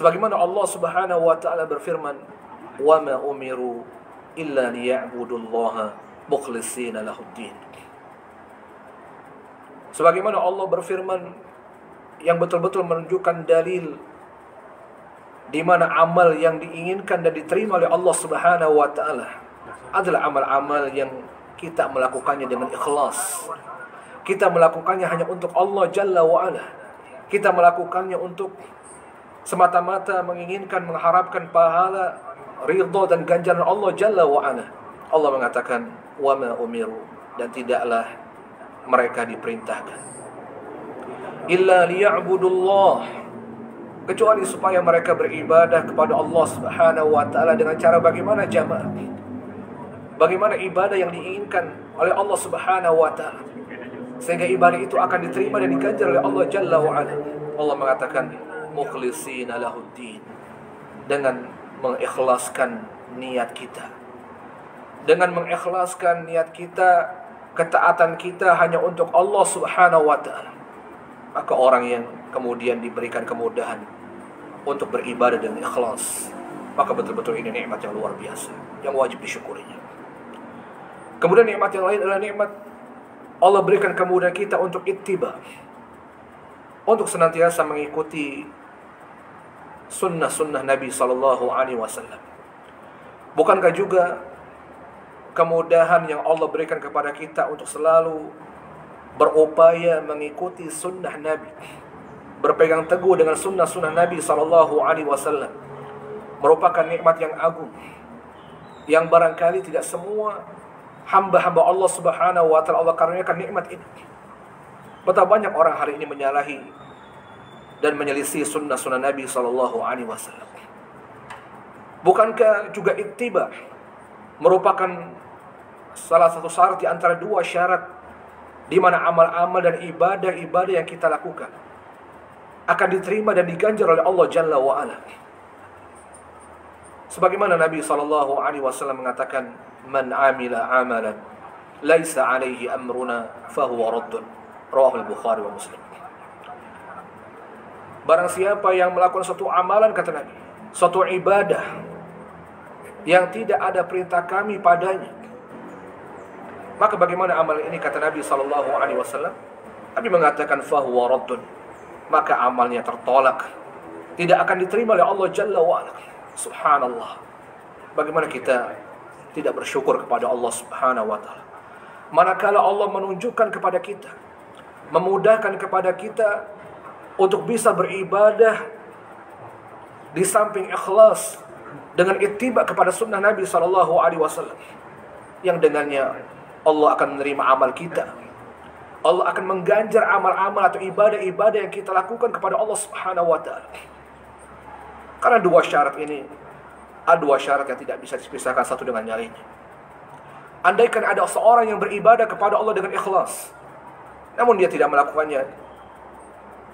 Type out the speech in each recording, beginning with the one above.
Sebagaimana Allah Subhanahu wa taala berfirman, "Wa ma umiru illa liya'budullaha mukhlishina lahuddin." Sebagaimana Allah berfirman yang betul-betul menunjukkan dalil di mana amal yang diinginkan dan diterima oleh Allah Subhanahu wa taala adalah amal-amal yang kita melakukannya dengan ikhlas. Kita melakukannya hanya untuk Allah Jalla wa Ala. Kita melakukannya untuk semata-mata menginginkan, mengharapkan pahala, ridha dan ganjaran Allah Jalla wa Ala. Allah mengatakan, "Wa ma umiru," dan tidaklah mereka diperintahkan illa liya'budullah, kecuali supaya mereka beribadah kepada Allah Subhanahu wa taala dengan cara bagaimana jamaah? Bagaimana ibadah yang diinginkan oleh Allah Subhanahu wa taala, sehingga ibadah itu akan diterima dan diganjar oleh Allah Jalla wa Ala. Allah mengatakan mukhlishina lahuddin, dengan mengikhlaskan niat kita. Dengan mengikhlaskan niat kita, ketaatan kita hanya untuk Allah Subhanahu wa taala, maka orang yang kemudian diberikan kemudahan untuk beribadah dengan ikhlas, maka betul-betul ini nikmat yang luar biasa yang wajib disyukurinya. Kemudian nikmat yang lain adalah nikmat Allah berikan kemudahan kita untuk ittiba, untuk senantiasa mengikuti sunnah-sunnah Nabi sallallahu alaihi wasallam. Bukankah juga kemudahan yang Allah berikan kepada kita untuk selalu berupaya mengikuti sunnah Nabi, berpegang teguh dengan sunnah-sunnah Nabi sallallahu alaihi wasallam, merupakan nikmat yang agung yang barangkali tidak semua hamba-hamba Allah Subhanahu wa taala Allah karuniakan nikmat ini. Betapa banyak orang hari ini menyalahi dan menyelisih sunnah-sunnah Nabi sallallahu alaihi wasallam. Bukankah juga ittiba merupakan salah satu syarat di antara dua syarat di mana amal-amal dan ibadah-ibadah yang kita lakukan akan diterima dan diganjar oleh Allah Jalla wa Ala. Sebagaimana Nabi sallallahu alaihi wasallam mengatakan, "Man 'amila 'amalan laisa 'alaihi amruna fahuwa raddun." Rawahu al-Bukhari wa Muslim. Barang siapa yang melakukan suatu amalan, kata Nabi, suatu ibadah yang tidak ada perintah kami padanya, maka bagaimana amal ini, kata Nabi sallallahu alaihi wasallam? Nabi mengatakan fahuwa raddun, maka amalnya tertolak, tidak akan diterima oleh Allah Jalla wa Ala. Subhanallah. Bagaimana kita tidak bersyukur kepada Allah Subhanahu wa taala, manakala Allah menunjukkan kepada kita, memudahkan kepada kita untuk bisa beribadah di samping ikhlas dengan ittiba kepada sunnah Nabi sallallahu alaihi wasallam, yang dengannya Allah akan menerima amal kita. Allah akan mengganjar amal-amal atau ibadah-ibadah yang kita lakukan kepada Allah Subhanahu wa taala. Karena dua syarat ini, ada dua syarat yang tidak bisa dipisahkan satu dengan yang lainnya. Andaikan ada seorang yang beribadah kepada Allah dengan ikhlas, namun dia tidak melakukannya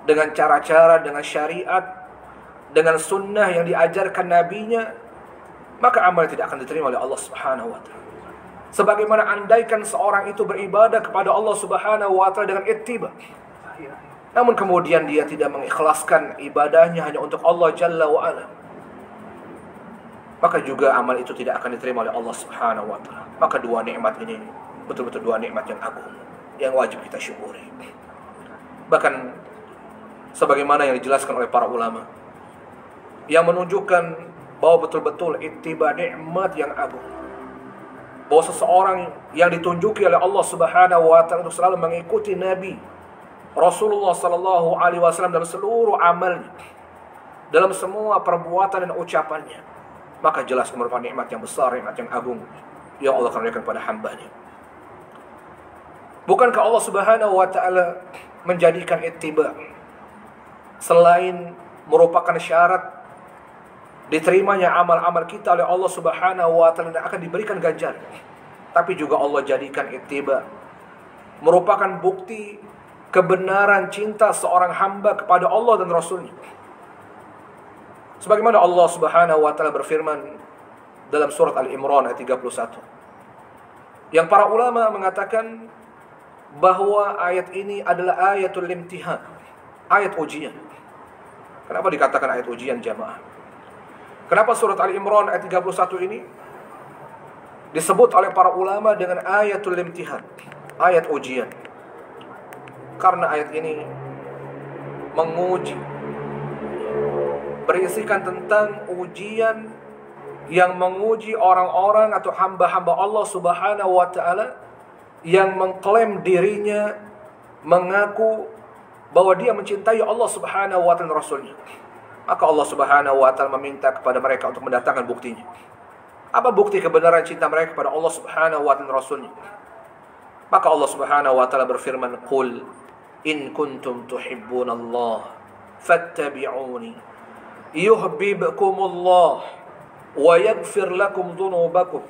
dengan cara-cara, dengan syariat, dengan sunnah yang diajarkan nabinya, maka amal tidak akan diterima oleh Allah Subhanahu wa taala. Sebagaimana andaikan seorang itu beribadah kepada Allah Subhanahu wa taala dengan ittiba, namun kemudian dia tidak mengikhlaskan ibadahnya hanya untuk Allah Jalla wa Ala, maka juga amal itu tidak akan diterima oleh Allah Subhanahu wa taala. Maka dua nikmat ini betul-betul dua nikmat yang agung yang wajib kita syukuri. Bahkan sebagaimana yang dijelaskan oleh para ulama yang menunjukkan bahwa betul-betul ittiba nikmat yang agung, bahwa seseorang yang ditunjuki oleh Allah Subhanahu wa taala untuk selalu mengikuti Nabi Rasulullah sallallahu alaihi wasallam dalam seluruh amalnya, dalam semua perbuatan dan ucapannya, maka jelas merupakan nikmat yang besar, nikmat yang agung yang Allah karuniakan kepada hamba-Nya. Bukankah Allah Subhanahu wa taala menjadikan ittiba selain merupakan syarat diterimanya amal-amal kita oleh Allah Subhanahu wa taala dan akan diberikan ganjaran, tapi juga Allah jadikan ittiba merupakan bukti kebenaran cinta seorang hamba kepada Allah dan Rasul-Nya. Sebagaimana Allah Subhanahu wa taala berfirman dalam surat Al-Imran ayat 31, yang para ulama mengatakan bahwa ayat ini adalah ayatul imtihan, ayat ujian. Kenapa dikatakan ayat ujian jamaah? Kenapa surat Ali Imran ayat 31 ini disebut oleh para ulama dengan ayatul imtihan, ayat ujian? Karena ayat ini menguji, berisikan tentang ujian yang menguji orang-orang atau hamba-hamba Allah Subhanahu wa taala yang mengklaim dirinya, mengaku bahwa dia mencintai Allah Subhanahu wa taala dan Rasulnya. Maka Allah Subhanahu wa taala meminta kepada mereka untuk mendatangkan buktinya. Apa bukti kebenaran cinta mereka kepada Allah Subhanahu wa taala dan Rasulnya? Maka Allah Subhanahu wa taala berfirman, "Qul in kuntum tuhibbunallah fattabi'uni yuhibbukumullah wa yaghfir lakum dhunubakum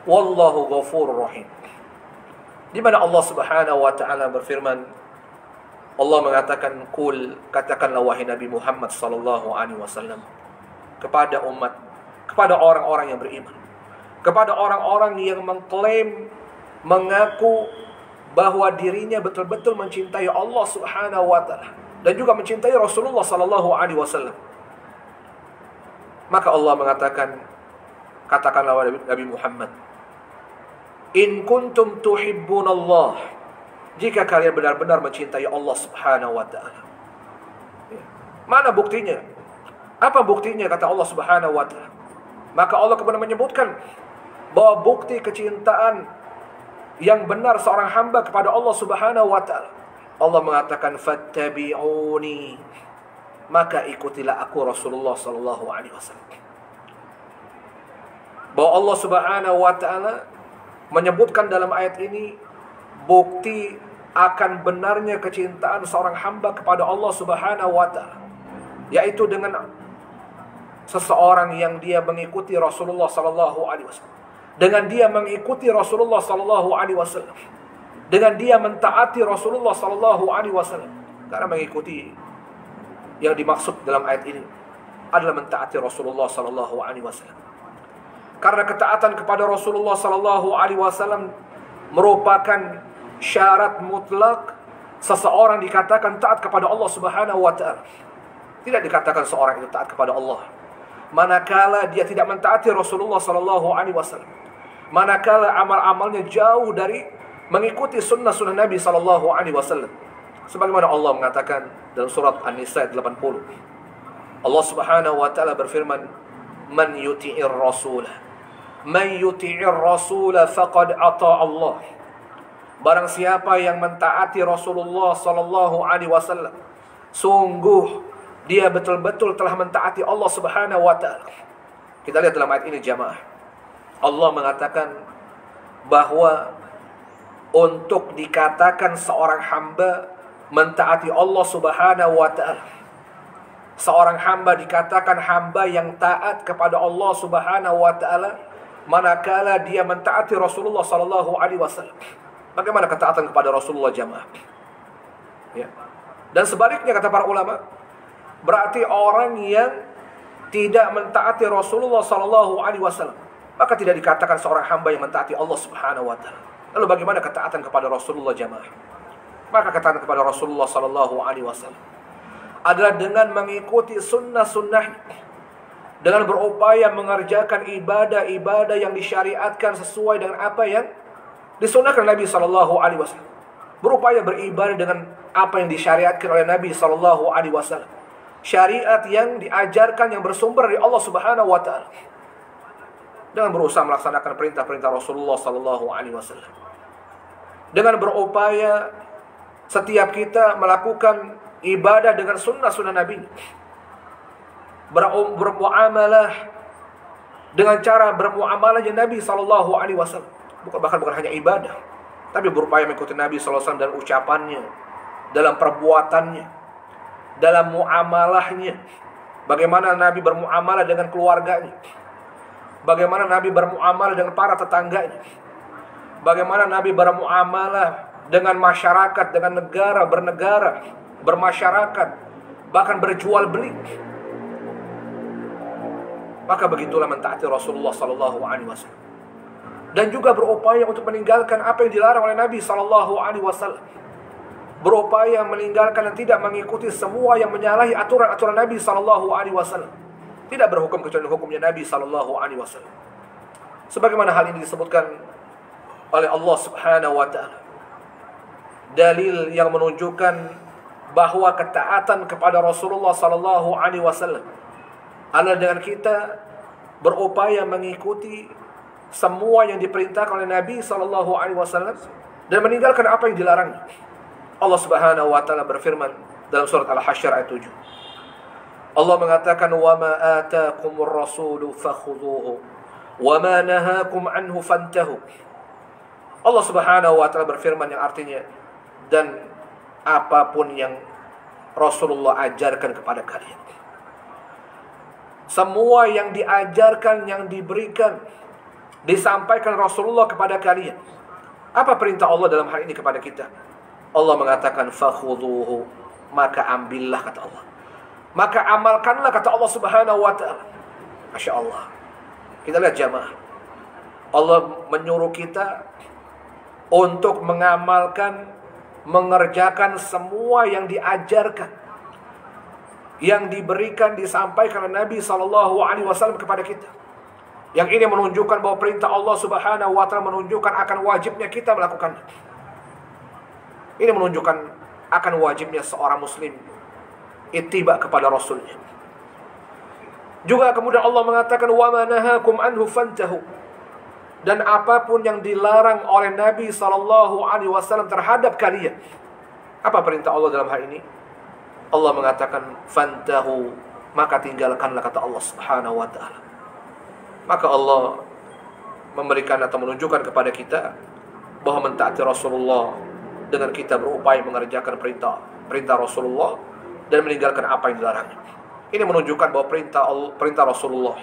wallahu ghafurur rahim." Di mana Allah Subhanahu wa taala berfirman, Allah mengatakan, "Qul," katakanlah wahai Nabi Muhammad sallallahu alaihi wasallam kepada umat, kepada orang-orang yang beriman, kepada orang-orang yang mengklaim, mengaku bahwa dirinya betul-betul mencintai Allah Subhanahu wa taala dan juga mencintai Rasulullah sallallahu alaihi wasallam. Maka Allah mengatakan, katakanlah wahai Nabi Muhammad, "In kuntum tuhibbunallah," jika kalian benar-benar mencintai Allah Subhanahu wa taala. Mana buktinya? Apa buktinya kata Allah Subhanahu wa taala? Maka Allah kemudian menyebutkan bahwa bukti kecintaan yang benar seorang hamba kepada Allah Subhanahu wa taala. Allah mengatakan, "Fattabi'uni," maka ikutilah aku Rasulullah sallallahu alaihi wasallam. Bahwa Allah Subhanahu wa taala menyebutkan dalam ayat ini bukti akan benarnya kecintaan seorang hamba kepada Allah Subhanahu wa taala, yaitu dengan seseorang yang dia mengikuti Rasulullah sallallahu alaihi wasallam. Dengan dia mengikuti Rasulullah sallallahu alaihi wasallam, dengan dia mentaati Rasulullah sallallahu alaihi wasallam. Karena mengikuti yang dimaksud dalam ayat ini adalah mentaati Rasulullah sallallahu alaihi wasallam. Karena ketaatan kepada Rasulullah sallallahu alaihi wasallam merupakan syarat mutlak seseorang dikatakan taat kepada Allah Subhanahu wa taala. Tidak dikatakan seorang itu taat kepada Allah manakala dia tidak mentaati Rasulullah sallallahu alaihi wasallam. Manakala amal-amalnya jauh dari mengikuti sunnah-sunnah Nabi sallallahu alaihi wasallam. Sebagaimana Allah mengatakan dalam surat An-Nisa 80. Allah Subhanahu wa taala berfirman, "Man yuti'ir rasulah, man yuti'ir rasulah faqad ata Allah." Barang siapa yang mentaati Rasulullah sallallahu alaihi wasallam, sungguh dia betul-betul telah mentaati Allah Subhanahu wa taala. Kita lihat dalam ayat ini jamaah. Allah mengatakan bahwa untuk dikatakan seorang hamba mentaati Allah Subhanahu wa taala, seorang hamba dikatakan hamba yang taat kepada Allah Subhanahu wa taala manakala dia mentaati Rasulullah sallallahu alaihi wasallam. Bagaimana ketaatan kepada Rasulullah jamaah? Ya. Dan sebaliknya kata para ulama, berarti orang yang tidak mentaati Rasulullah sallallahu alaihi wasallam, maka tidak dikatakan seorang hamba yang mentaati Allah Subhanahu wa taala. Lalu bagaimana ketaatan kepada Rasulullah jamaah? Maka ketaatan kepada Rasulullah sallallahu alaihi wasallam adalah dengan mengikuti sunnah-sunnahnya, dengan berupaya mengerjakan ibadah-ibadah yang disyariatkan sesuai dengan apa yang disunahkan Nabi sallallahu alaihi wasallam. Berupaya beribadah dengan apa yang disyariatkan oleh Nabi sallallahu alaihi wasallam. Syariat yang diajarkan yang bersumber dari Allah Subhanahu wa taala. Dengan berusaha melaksanakan perintah-perintah Rasulullah sallallahu alaihi wasallam. Dengan berupaya setiap kita melakukan ibadah dengan sunnah-sunnah Nabi. Bermuamalah dengan cara bermuamalahnya Nabi sallallahu alaihi wasallam. Bukan hanya ibadah, tapi berupaya mengikuti Nabi sallallahu alaihi wasallam dalam ucapannya, dalam perbuatannya, dalam muamalahnya. Bagaimana Nabi bermuamalah dengan keluarganya, bagaimana Nabi bermuamalah dengan para tetangganya, bagaimana Nabi bermuamalah dengan masyarakat, dengan negara, bernegara, bermasyarakat, bahkan berjual beli. Maka begitulah mentaati Rasulullah sallallahu alaihi wasallam. Dan juga berupaya untuk meninggalkan apa yang dilarang oleh Nabi sallallahu alaihi wasallam. berupaya meninggalkan dan tidak mengikuti semua yang menyalahi aturan-aturan Nabi SAW. Tidak berhukum kecuali hukumnya Nabi SAW. Sebagaimana hal ini disebutkan oleh Allah Subhanahu wa taala. Dalil yang menunjukkan bahwa ketaatan kepada Rasulullah SAW adalah dengan kita berupaya mengikuti semua yang diperintahkan oleh Nabi SAW dan meninggalkan apa yang dilarang. Allah Subhanahu wa taala berfirman dalam surat Al-Hasyr ayat 7. Allah mengatakan, "Wa ma ataakumur rasulu fakhudhuhu wa ma nahakum anhu fantahu." Allah Subhanahu wa taala berfirman yang artinya, dan apapun yang Rasulullah ajarkan kepada kalian, semua yang diajarkan, yang diberikan, disampaikan Rasulullah kepada kalian. Apa perintah Allah dalam hal ini kepada kita? Allah mengatakan fakhudhuhu, maka ambillah, kata Allah. Maka amalkanlah, kata Allah Subhanahu wa taala. Masya Allah. Kita lihat jamaah. Allah menyuruh kita untuk mengamalkan, mengerjakan semua yang diajarkan, yang diberikan, disampaikan oleh Nabi SAW kepada kita. Yang ini menunjukkan bahwa perintah Allah Subhanahu wa taala menunjukkan akan wajibnya kita melakukannya. Ini menunjukkan akan wajibnya seorang muslim ittiba kepada Rasulnya. Juga kemudian Allah mengatakan, wa ma nahakum anhu fantahu, dan apapun yang dilarang oleh Nabi SAW terhadap kalian. Apa perintah Allah dalam hal ini? Allah mengatakan fantahu, maka tinggalkanlah, kata Allah Subhanahu wa taala. Maka Allah memberikan atau menunjukkan kepada kita bahwa mentaati Rasulullah dengan kita berupaya mengerjakan perintah Rasulullah dan meninggalkan apa yang dilarangnya. Ini menunjukkan bahwa perintah Rasulullah,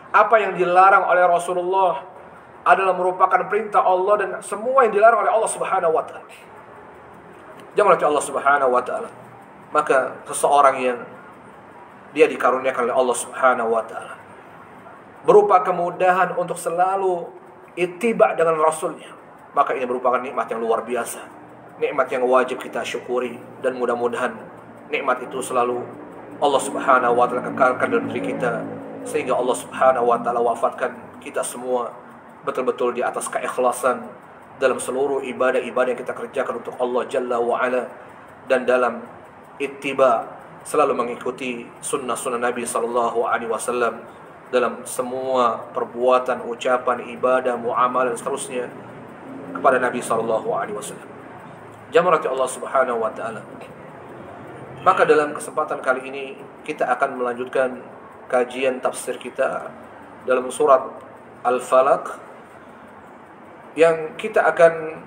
apa yang dilarang oleh Rasulullah adalah merupakan perintah Allah, dan semua yang dilarang oleh Allah Subhanahu wa taala. Jangan lupa Allah Subhanahu wa taala. Maka seseorang yang dia dikaruniakan oleh Allah Subhanahu wa taala berupa kemudahan untuk selalu ittiba dengan Rasulnya, maka ini merupakan nikmat yang luar biasa, nikmat yang wajib kita syukuri, dan mudah-mudahan nikmat itu selalu Allah Subhanahu wa taala kekalkan dalam diri kita, sehingga Allah Subhanahu wa taala wafatkan kita semua betul-betul di atas keikhlasan dalam seluruh ibadah-ibadah yang kita kerjakan untuk Allah Jalla wa Ala, dan dalam ittiba, selalu mengikuti sunnah-sunnah Nabi sallallahu alaihi wasallam dalam semua perbuatan, ucapan, ibadah, muamalah dan seterusnya kepada Nabi sallallahu alaihi wasallam. Jamaah Allah Subhanahu wa taala. Maka dalam kesempatan kali ini kita akan melanjutkan kajian tafsir kita dalam surat Al-Falaq, yang kita akan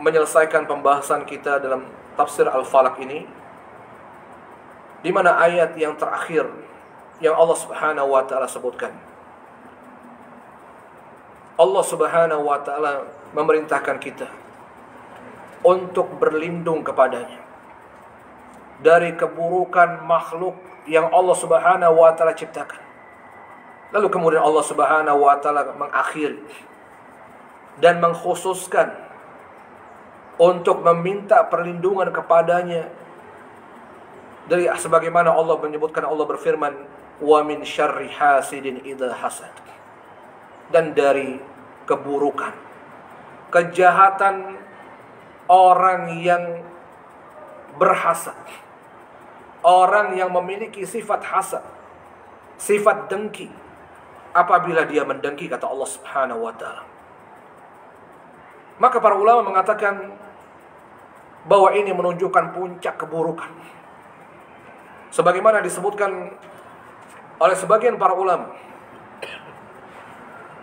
menyelesaikan pembahasan kita dalam tafsir Al-Falaq ini, di mana ayat yang terakhir yang Allah Subhanahu wa taala sebutkan, Allah Subhanahu wa taala memerintahkan kita untuk berlindung kepadanya dari keburukan makhluk yang Allah Subhanahu wa taala ciptakan. Lalu kemudian Allah Subhanahu wa taala mengakhiri dan mengkhususkan untuk meminta perlindungan kepadanya dari, sebagaimana Allah menyebutkan, Allah berfirman, wa min syarri hasidin idza hasad, dan dari keburukan, kejahatan orang yang berhasad, orang yang memiliki sifat hasad, sifat dengki, apabila dia mendengki, kata Allah Subhanahu wa taala. Maka para ulama mengatakan bahwa ini menunjukkan puncak keburukan, sebagaimana disebutkan oleh sebagian para ulama,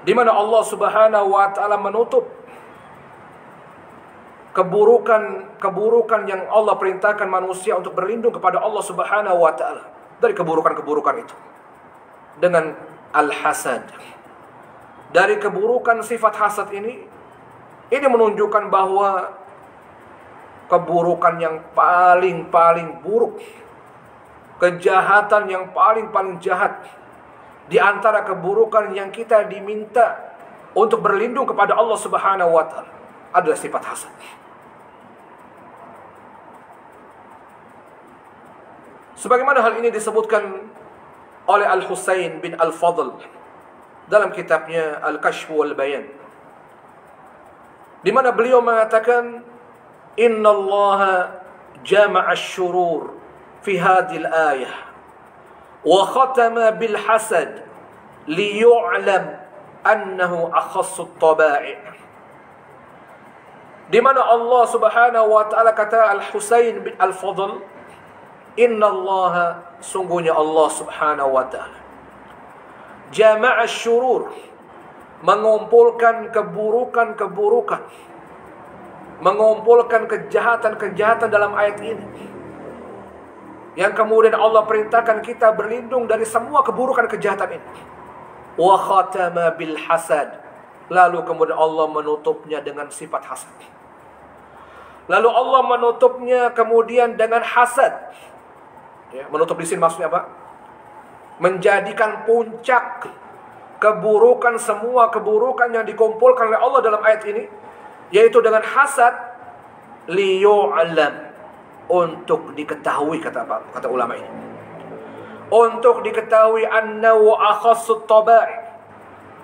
di mana Allah Subhanahu wa taala menutup keburukan yang Allah perintahkan manusia untuk berlindung kepada Allah Subhanahu wa taala dari keburukan-keburukan itu dengan al-hasad. Dari keburukan sifat hasad ini menunjukkan bahwa keburukan yang paling buruk, kejahatan yang paling jahat di antara keburukan yang kita diminta untuk berlindung kepada Allah Subhanahu wa taala adalah sifat hasad. Sebagaimana hal ini disebutkan oleh Al-Husain bin Al-Fadl dalam kitabnya Al-Kashf wal Bayan, di mana beliau mengatakan, innallaha jama'a asy-syurur fi hadhil ayah wa khatama bil hasad liyu'lam annahu akhassu at-taba'i. Di mana Allah Subhanahu wa taala, kata Al-Husain bin Al-Fadl, innallaha, sungguhnya Allah Subhanahu wa taala, jama'a asy-syurur, mengumpulkan keburukan-keburukan, mengumpulkan kejahatan-kejahatan dalam ayat ini, yang kemudian Allah perintahkan kita berlindung dari semua keburukan kejahatan ini. Wa khatama bil hasad, lalu kemudian Allah menutupnya dengan sifat hasad. Lalu Allah menutupnya kemudian dengan hasad. Ya, menutup di sini maksudnya apa? Menjadikan puncak keburukan, semua keburukan yang dikumpulkan oleh Allah dalam ayat ini, yaitu dengan hasad, liyu'lam, untuk diketahui, kata ulama ini, untuk diketahui, annahu akhassut tabai,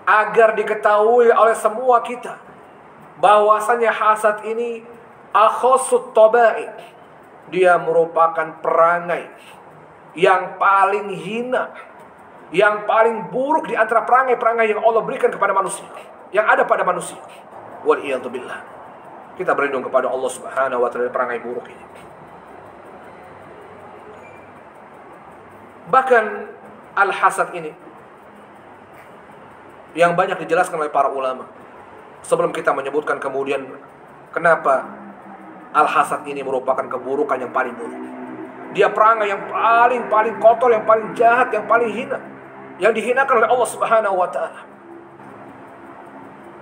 agar diketahui oleh semua kita bahwasanya hasad ini akhassut tabai, dia merupakan perangai yang paling hina, yang paling buruk di antara perangai-perangai yang Allah berikan kepada manusia, yang ada pada manusia. Wal'iyadzubillah. Kita berlindung kepada Allah Subhanahu wa taala dari perangai buruk ini. Bahkan al-hasad ini yang banyak dijelaskan oleh para ulama. Sebelum kita menyebutkan kemudian kenapa al-hasad ini merupakan keburukan yang paling buruk, dia perangai yang paling kotor, yang paling jahat, yang paling hina, yang dihinakan oleh Allah Subhanahu wa taala.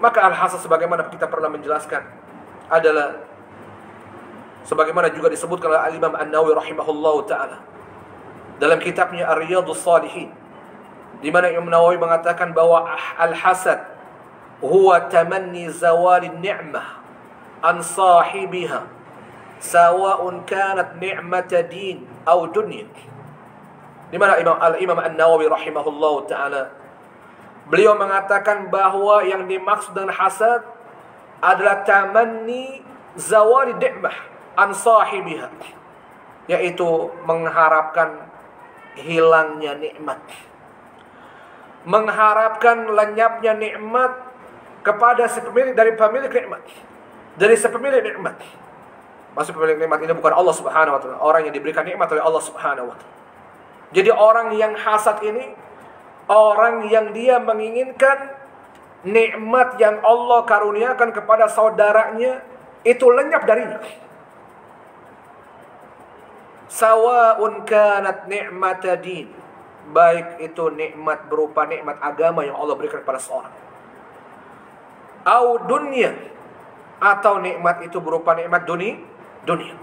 Maka al-hasad, sebagaimana kita pernah menjelaskan, adalah sebagaimana juga disebutkan oleh Al-Imam An-Nawawi rahimahullahu taala dalam kitabnya Ar-Riyadhus Shalihin, di mana Imam Nawawi mengatakan bahwa al-hasad huwa tamanni zawalin ni'mah an sahibiha sawa'un kanat ni'mata din aw dunya. Di mana Al-Imam An-Nawawi rahimahullahu taala, beliau mengatakan bahwa yang dimaksud dengan hasad adalah tamanni zawali ni'mah an sahibiha, yaitu mengharapkan hilangnya nikmat, mengharapkan lenyapnya nikmat kepada si pemilik, dari pemilik nikmat, dari si pemilik nikmat. Maksud pemilik nikmat ini bukan Allah Subhanahu wa taala, orang yang diberikan nikmat oleh Allah Subhanahu wa taala. Jadi orang yang hasad ini orang yang dia menginginkan nikmat yang Allah karuniakan kepada saudaranya itu lenyap darinya. Sawa'un kanat ni'mata din, baik itu nikmat berupa nikmat agama yang Allah berikan kepada seorang, au dunya, atau nikmat itu berupa nikmat dunia.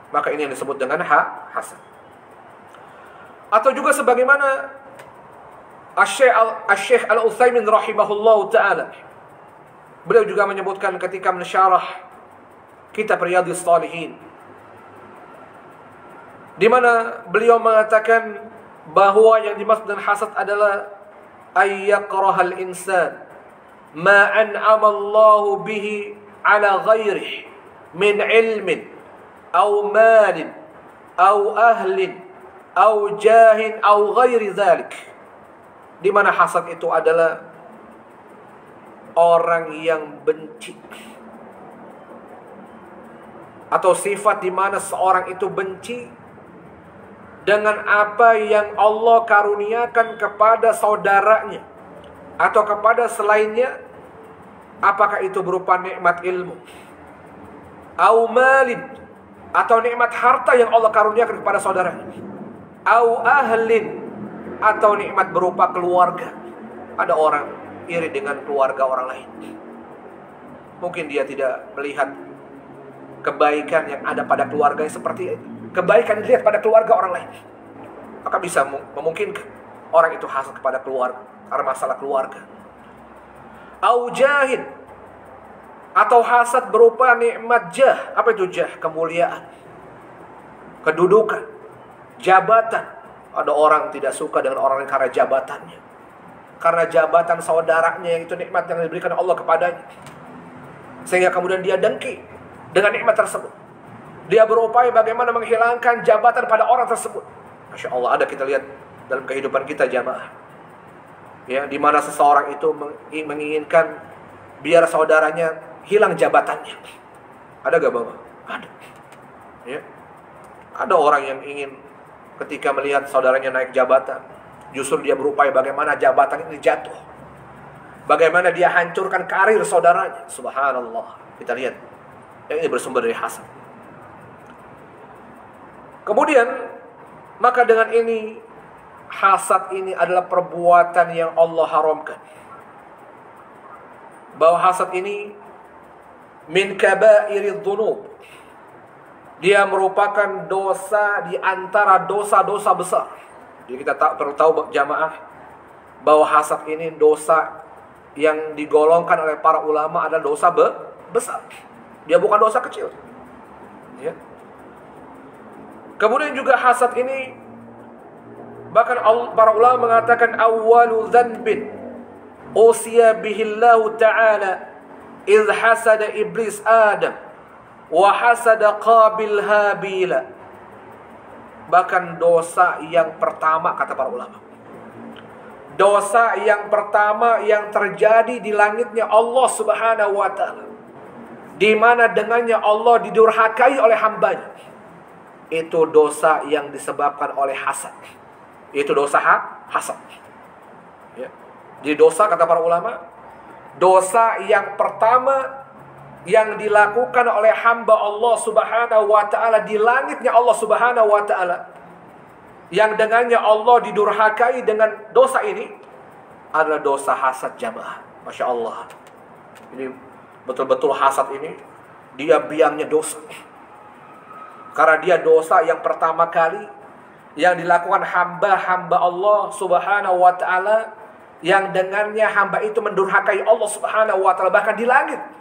Maka ini yang disebut dengan hasad. Atau juga sebagaimana Asy-Syaikh Al-Utsaimin rahimahullahu taala, beliau juga menyebutkan ketika mensyarah kitab Riyadhus Shalihin, di mana beliau mengatakan bahwa yang dimaksud dengan hasad adalah ayyakrahal insan ma an'ama Allahu bihi ala ghairihi min ilmin aw malin aw ahlin aw jahin aw ghairi dzalik. Di mana hasad itu adalah orang yang benci, atau sifat di mana seorang itu benci dengan apa yang Allah karuniakan kepada saudaranya atau kepada selainnya, apakah itu berupa nikmat ilmu, au malin, atau nikmat harta yang Allah karuniakan kepada saudaranya, au ahlin, atau nikmat berupa keluarga. Ada orang iri dengan keluarga orang lain, mungkin dia tidak melihat kebaikan yang ada pada keluarganya seperti itu, kebaikan dilihat pada keluarga orang lain, maka bisa memungkinkan orang itu hasad kepada keluarga karena masalah keluarga. Au jahin, atau hasad berupa nikmat jah. Apa itu jah? Kemuliaan, kedudukan, Jabatan. Ada orang tidak suka dengan orang lain karena jabatannya. Karena jabatan saudaranya yang itu nikmat yang diberikan Allah kepadanya. Sehingga kemudian dia dengki dengan nikmat tersebut. Dia berupaya bagaimana menghilangkan jabatan pada orang tersebut. Masya Allah, ada kita lihat dalam kehidupan kita jamaah. Ya, di mana seseorang itu menginginkan biar saudaranya hilang jabatannya. Ada gak Bapak? Ada. Ya. Ada orang yang ingin ketika melihat saudaranya naik jabatan, justru dia berupaya bagaimana jabatan ini jatuh. Bagaimana dia hancurkan karir saudaranya. Subhanallah. Kita lihat. Yang ini bersumber dari hasad. Kemudian, maka dengan ini, hasad ini adalah perbuatan yang Allah haramkan. Bahwa hasad ini min kabairidz dzunub. Dia merupakan dosa di antara dosa-dosa besar. Jadi kita perlu tahu jamaah bahwa hasad ini dosa yang digolongkan oleh para ulama adalah dosa besar. Dia bukan dosa kecil. Ya. Kemudian juga hasad ini bahkan para ulama mengatakan awwalu dzanbin usiya bihillahu ta'ala idh hasada iblis Adam wa hasada Qabil Habila. Bahkan dosa yang pertama, kata para ulama, dosa yang pertama yang terjadi di langitnya Allah Subhanahu wa ta'ala, di mana dengannya Allah didurhakai oleh hambanya, itu dosa yang disebabkan oleh hasad. Itu dosa hasad. Ya. Jadi dosa, kata para ulama, dosa yang pertama yang dilakukan oleh hamba Allah Subhanahu wa ta'ala di langitnya Allah Subhanahu wa ta'ala, yang dengannya Allah didurhakai dengan dosa ini, adalah dosa hasad jamaah. Masya Allah. Ini betul-betul hasad ini, dia biangnya dosa. Karena dia dosa yang pertama kali yang dilakukan hamba-hamba Allah Subhanahu wa ta'ala, yang dengannya hamba itu mendurhakai Allah Subhanahu wa ta'ala bahkan di langit.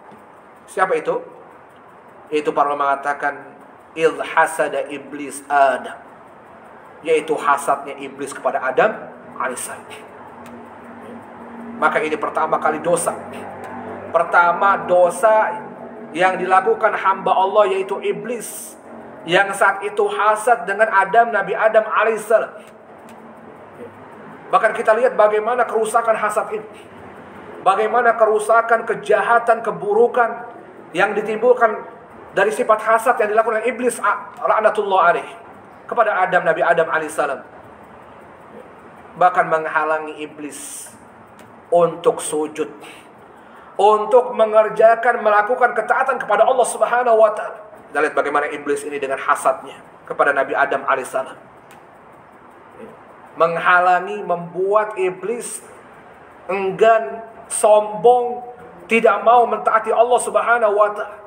Siapa itu? Itu para ulama mengatakan idh hasada iblis Adam, yaitu hasadnya iblis kepada Adam alaihissalam. Maka ini pertama kali dosa. Pertama dosa yang dilakukan hamba Allah yaitu iblis, yang saat itu hasad dengan Adam, Nabi Adam alaihissalam. Bahkan kita lihat bagaimana kerusakan hasad ini. Bagaimana kerusakan, kejahatan, keburukan yang ditimbulkan dari sifat hasad yang dilakukan oleh iblis laknatullah alaih kepada Adam, Nabi Adam alaihissalam. Bahkan menghalangi iblis untuk sujud, untuk mengerjakan, melakukan ketaatan kepada Allah Subhanahu wa ta'ala. Kita lihat bagaimana iblis ini dengan hasadnya kepada Nabi Adam alaihissalam. Menghalangi, membuat iblis enggan, sombong, tidak mau mentaati Allah Subhanahu wa ta'ala.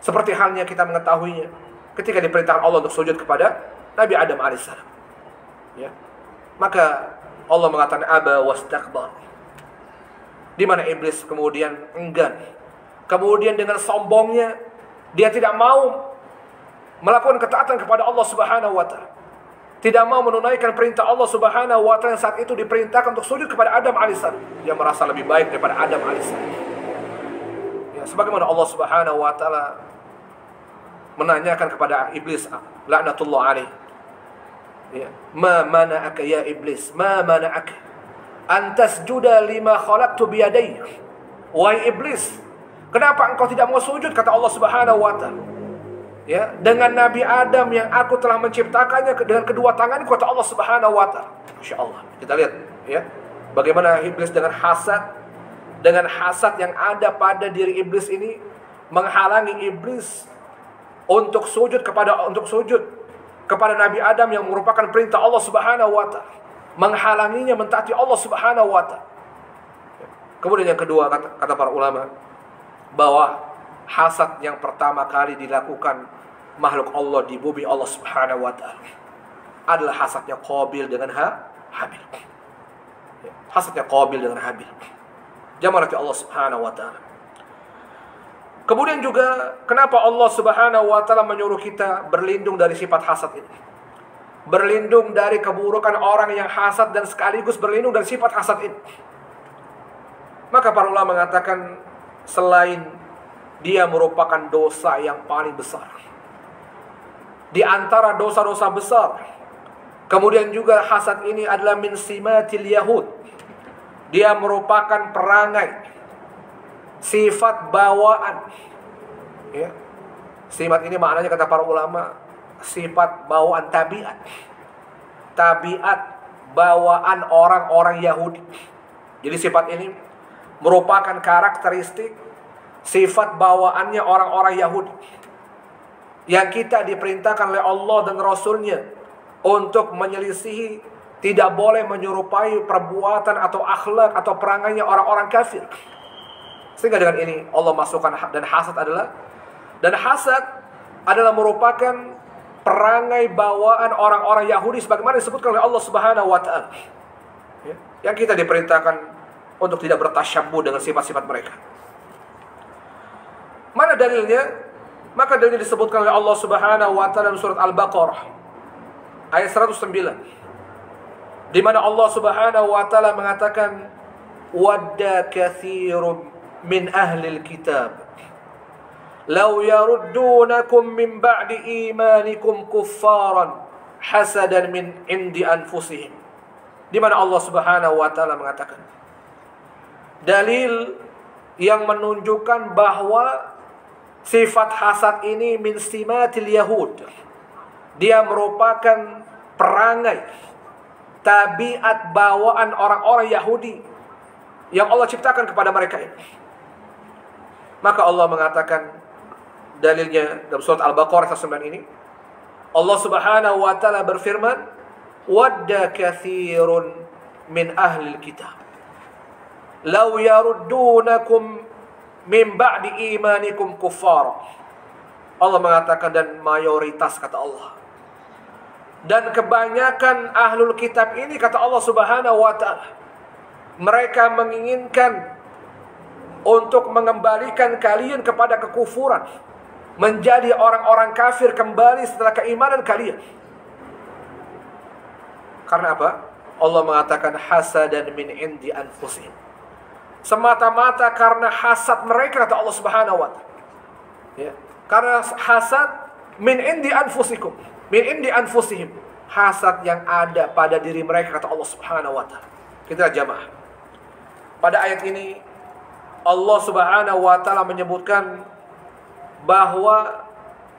Seperti halnya kita mengetahuinya ketika diperintahkan Allah untuk sujud kepada Nabi Adam alaihissalam. Ya. Maka Allah mengatakan aba wastakbar. Di mana iblis kemudian enggan. Kemudian dengan sombongnya dia tidak mau melakukan ketaatan kepada Allah Subhanahu wa ta'ala. Tidak mau menunaikan perintah Allah Subhanahu wa ta'ala yang saat itu diperintahkan untuk sujud kepada Adam alaihissalam. Dia merasa lebih baik daripada Adam alaihissalam. Ya, sebagaimana Allah Subhanahu wa ta'ala menanyakan kepada iblis laknatullah alaih. Ya, ma mana'aka ya iblis, ma mana'aka an tasjuda lima khalaqtu biyadayya. Wahai iblis, kenapa engkau tidak mau sujud, kata Allah Subhanahu wa ta'ala. Ya, dengan Nabi Adam yang aku telah menciptakannya dengan kedua tanganku, kata Allah Subhanahu wa ta'ala. Masya Allah. Kita lihat ya, bagaimana iblis dengan hasad yang ada pada diri iblis ini menghalangi iblis untuk sujud kepada Nabi Adam yang merupakan perintah Allah Subhanahu wa ta'ala. Menghalanginya mentaati Allah Subhanahu wa ta'ala. Kemudian yang kedua, kata para ulama, bahwa hasad yang pertama kali dilakukan makhluk Allah di bumi Allah Subhanahu wa ta'ala adalah hasadnya Qabil dengan Habil. Hasadnya Qabil dengan Habil. Jamaah Allah Subhanahu wa ta'ala. Kemudian juga kenapa Allah Subhanahu wa ta'ala menyuruh kita berlindung dari sifat hasad ini? berlindung dari keburukan orang yang hasad dan sekaligus berlindung dari sifat hasad ini. Maka para ulama mengatakan selain dia merupakan dosa yang paling besar di antara dosa-dosa besar, kemudian juga hasad ini adalah min simatil yahud. Dia merupakan perangai, sifat bawaan. Ya. Sifat ini maknanya kata para ulama, sifat bawaan, tabiat. Tabiat bawaan orang-orang Yahudi. Jadi sifat ini merupakan karakteristik sifat bawaannya orang-orang Yahudi, yang kita diperintahkan oleh Allah dan Rasulnya untuk menyelisihi, tidak boleh menyerupai perbuatan atau akhlak atau perangainya orang-orang kafir. Sehingga dengan ini Allah masukkan dan hasad adalah merupakan perangai bawaan orang-orang Yahudi sebagaimana disebutkan oleh Allah Subhanahu wa taala. Ya, yang kita diperintahkan untuk tidak bertasyabbuh dengan sifat-sifat mereka. Mana dalilnya? Maka dalilnya disebutkan oleh Allah Subhanahu wa taala dalam surat Al-Baqarah ayat 109, di mana Allah Subhanahu wa taala mengatakan wadda katsirun min ahlil kitab law yaruddunakum min ba'di imanikum kuffaran hasadan min indi anfusihim. Di mana Allah Subhanahu wa taala mengatakan dalil yang menunjukkan bahwa sifat hasad ini min simatil yahud. Dia merupakan perangai, tabiat bawaan orang-orang Yahudi yang Allah ciptakan kepada mereka ini. Maka Allah mengatakan dalilnya dalam surat Al-Baqarah 9 ini, Allah Subhanahu wa taala berfirman, wadda katsirun min ahlil kitab law yaruddunakum min ba'di imanikum kuffar. Allah mengatakan dan mayoritas kata Allah, dan kebanyakan ahlul kitab ini kata Allah Subhanahu wa taala, mereka menginginkan untuk mengembalikan kalian kepada kekufuran, menjadi orang-orang kafir kembali setelah keimanan kalian. Karena apa? Allah mengatakan hasadan min indi anfusihim, semata-mata karena hasad mereka kata Allah Subhanahu wa taala. Ya. Karena hasad min indi anfusikum, min indi anfusihim, hasad yang ada pada diri mereka kata Allah Subhanahu wa taala. Kita jamaah. Pada ayat ini Allah Subhanahu wa taala menyebutkan bahwa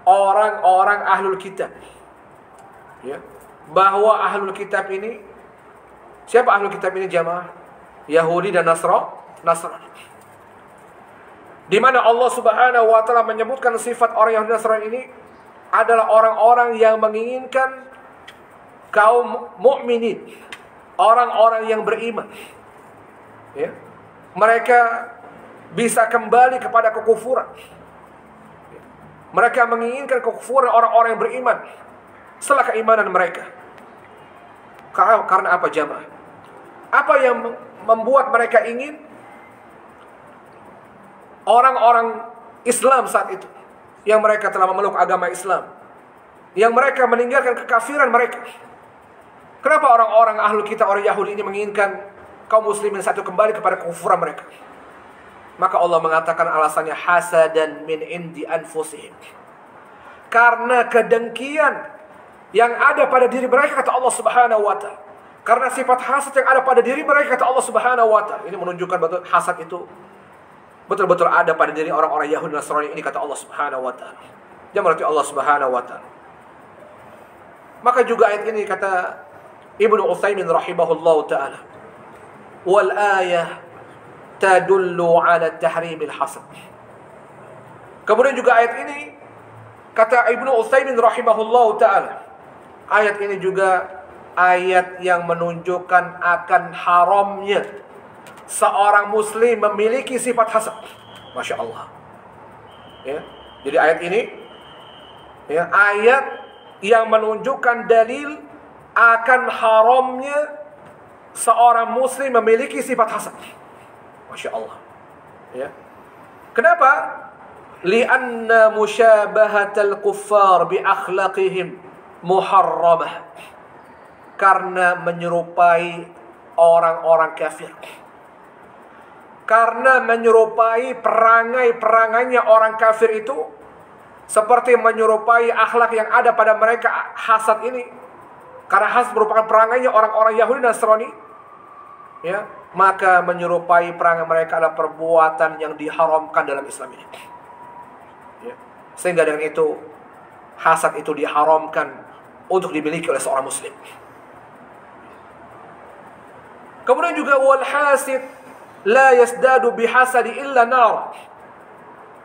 orang-orang ahlul kitab, ya, bahwa ahlul kitab ini, siapa ahlul kitab ini jamaah? Yahudi dan Nasrani. Di mana Allah Subhanahu wa taala menyebutkan sifat orang Yahudi dan Nasrani ini adalah orang-orang yang menginginkan kaum mukminin, orang-orang yang beriman, ya, mereka bisa kembali kepada kekufuran. Mereka menginginkan kekufuran orang-orang yang beriman setelah keimanan mereka. Karena apa jamaah? Apa yang membuat mereka ingin orang-orang Islam saat itu, yang mereka telah memeluk agama Islam, yang mereka meninggalkan kekafiran mereka? Kenapa orang-orang ahlul kitab, orang Yahudi ini menginginkan kaum muslimin satu kembali kepada kekufuran mereka? Maka Allah mengatakan alasannya hasadan min indi anfusihim, karena kedengkian yang ada pada diri mereka kata Allah Subhanahu wa taala. Karena sifat hasad yang ada pada diri mereka kata Allah Subhanahu wa taala. Ini menunjukkan betul hasad itu betul-betul ada pada diri orang-orang Yahudi dan Nasrani ini kata Allah Subhanahu wa taala. Dia berarti Allah Subhanahu wa taala. Maka juga ayat ini kata Ibnu Utsaimin rahimahullahu taala, wal ayah tadullu ala tahrimil hasad. Kemudian juga ayat ini kata Ibnu Utsaimin rahimahullahu taala, ayat ini juga ayat yang menunjukkan akan haramnya seorang muslim memiliki sifat hasad. Masya Allah. Ya. Jadi ayat ini, ya, ayat yang menunjukkan dalil akan haramnya seorang muslim memiliki sifat hasad. Masya Allah. Ya. Kenapa? Lianna musyabahatal kuffar bi akhlaqihim muharramah. karena menyerupai orang-orang kafir. Karena menyerupai perangai-perangainya orang kafir itu seperti menyerupai akhlak yang ada pada mereka, hasad ini. Karena hasad merupakan perangainya orang-orang Yahudi dan Nasrani, ya, maka menyerupai perangai mereka adalah perbuatan yang diharamkan dalam Islam ini. Ya. Sehingga dengan itu hasad itu diharamkan untuk dimiliki oleh seorang muslim. Kemudian juga wal hasid la yasdadu bihasadi illa nar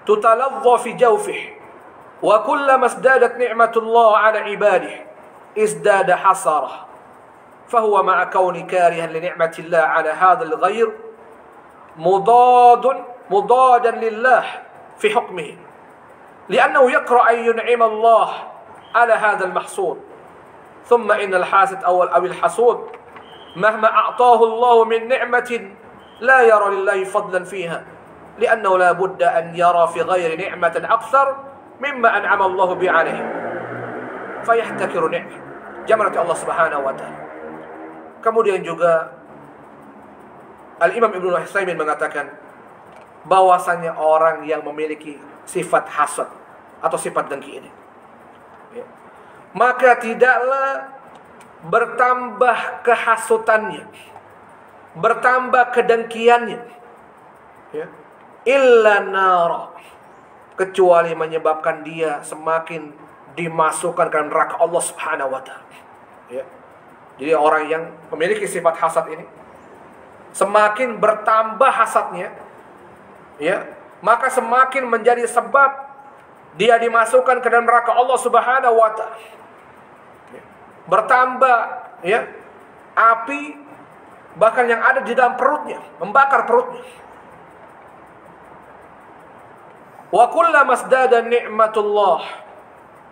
tutaladha fi jawfihi wa kullama izdadat ni'matullah 'ala 'ibadihi izdada hasarah fahuwa ma'a kauni karihan li ni'matillah 'ala hadha al-ghayr mudadan lillah fi hukmihi li'annahu yaqra an yun'ima Allah 'ala hadha al-mahsud thumma inna al-hasid aw al-hasud mahma a'tahu Allah min ni'matin la yara lillahi fadlan fiha li'annahu la budda an yara fi ghayri ni'matin akthar mimma an'ama Allah bi 'alaihi fayahtakiru ni'mah jamarati Allah Subhanahu wa ta'ala. Kemudian juga Al-Imam Ibnu Utsaimin mengatakan bahwasanya orang yang memiliki sifat hasad atau sifat dengki ini, ya, maka tidaklah bertambah kehasutannya, bertambah kedengkiannya, ya, illa nara, kecuali menyebabkan dia semakin dimasukkan ke neraka Allah Subhanahu wa ta'ala. Ya. Jadi orang yang memiliki sifat hasad ini semakin bertambah hasadnya, ya, maka semakin menjadi sebab dia dimasukkan ke dalam neraka Allah Subhanahu wa ta'ala. Ya. Bertambah, ya, api bahkan yang ada di dalam perutnya, membakar perutnya. Wa kullama masdada ni'matullah,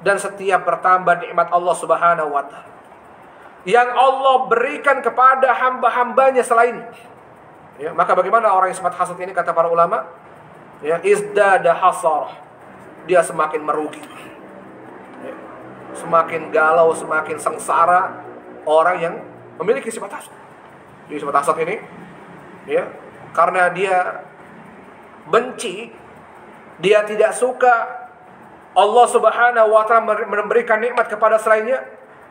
dan setiap bertambah nikmat Allah Subhanahu wa ta'ala yang Allah berikan kepada hamba-hambanya selain, ya, maka bagaimana orang yang sifat hasad ini, kata para ulama, ya, izdada hasarah, dia semakin merugi, ya, semakin galau, semakin sengsara orang yang memiliki sifat hasad. Jadi sifat hasad ini, ya, karena dia benci, dia tidak suka Allah Subhanahu wa ta'ala memberikan nikmat kepada selainnya,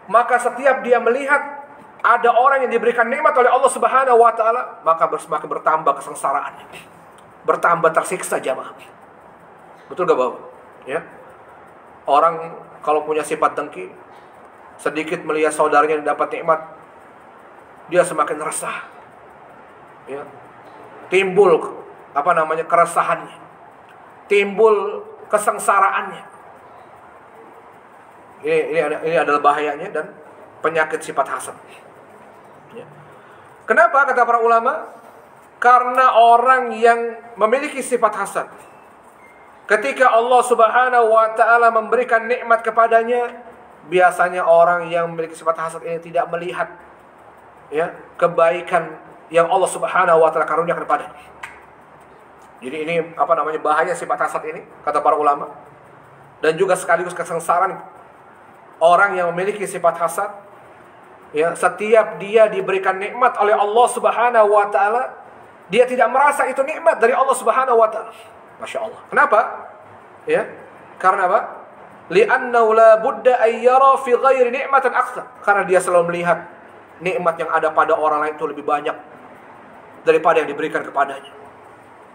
maka setiap dia melihat ada orang yang diberikan nikmat oleh Allah Subhanahu wa ta'ala, maka semakin bertambah kesengsaraannya, bertambah tersiksa jamaah. Betul gak Bapak? Ya. Orang kalau punya sifat dengki, sedikit melihat saudaranya yang dapat nikmat, dia semakin resah, ya. Timbul keresahannya, timbul kesengsaraannya. Ini adalah bahayanya dan penyakit sifat hasad. Ya. Kenapa kata para ulama? Karena orang yang memiliki sifat hasad, ketika Allah Subhanahu wa ta'ala memberikan nikmat kepadanya, biasanya orang yang memiliki sifat hasad ini tidak melihat, ya, kebaikan yang Allah Subhanahu wa ta'ala karuniakan kepadanya. Jadi ini bahaya sifat hasad ini, kata para ulama. Dan juga sekaligus kesengsaraan orang yang memiliki sifat hasad, ya, setiap dia diberikan nikmat oleh Allah Subhanahu wa ta'ala, dia tidak merasa itu nikmat dari Allah Subhanahu wa ta'ala. Masya Allah. Kenapa? Ya, karena apa? Li'annahu la budda an yara fi ghairi ni'matan aktsar. Karena dia selalu melihat nikmat yang ada pada orang lain itu lebih banyak daripada yang diberikan kepadanya.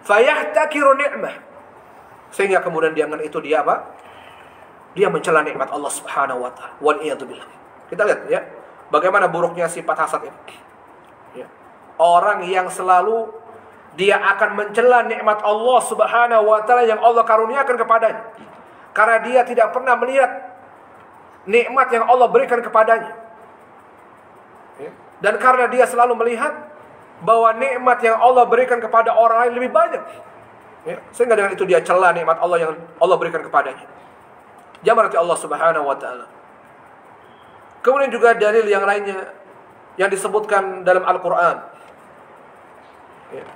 Fayahtakiru ni'mah, sehingga kemudian dia dengan itu dia apa? Dia mencela nikmat Allah Subhanahu wa ta'ala. Wal iyadu billah. Kita lihat, ya, bagaimana buruknya sifat hasad ini. Ya. Orang yang selalu dia akan mencela nikmat Allah Subhanahu wa ta'ala yang Allah karuniakan kepadanya, karena dia tidak pernah melihat nikmat yang Allah berikan kepadanya, ya. Dan karena dia selalu melihat bahwa nikmat yang Allah berikan kepada orang lain lebih banyak, ya. Sehingga dengan itu dia cela nikmat Allah yang Allah berikan kepadanya. Jamarati Allah Subhanahu wa ta'ala. Kemudian juga dalil yang lainnya yang disebutkan dalam Al-Quran, ya,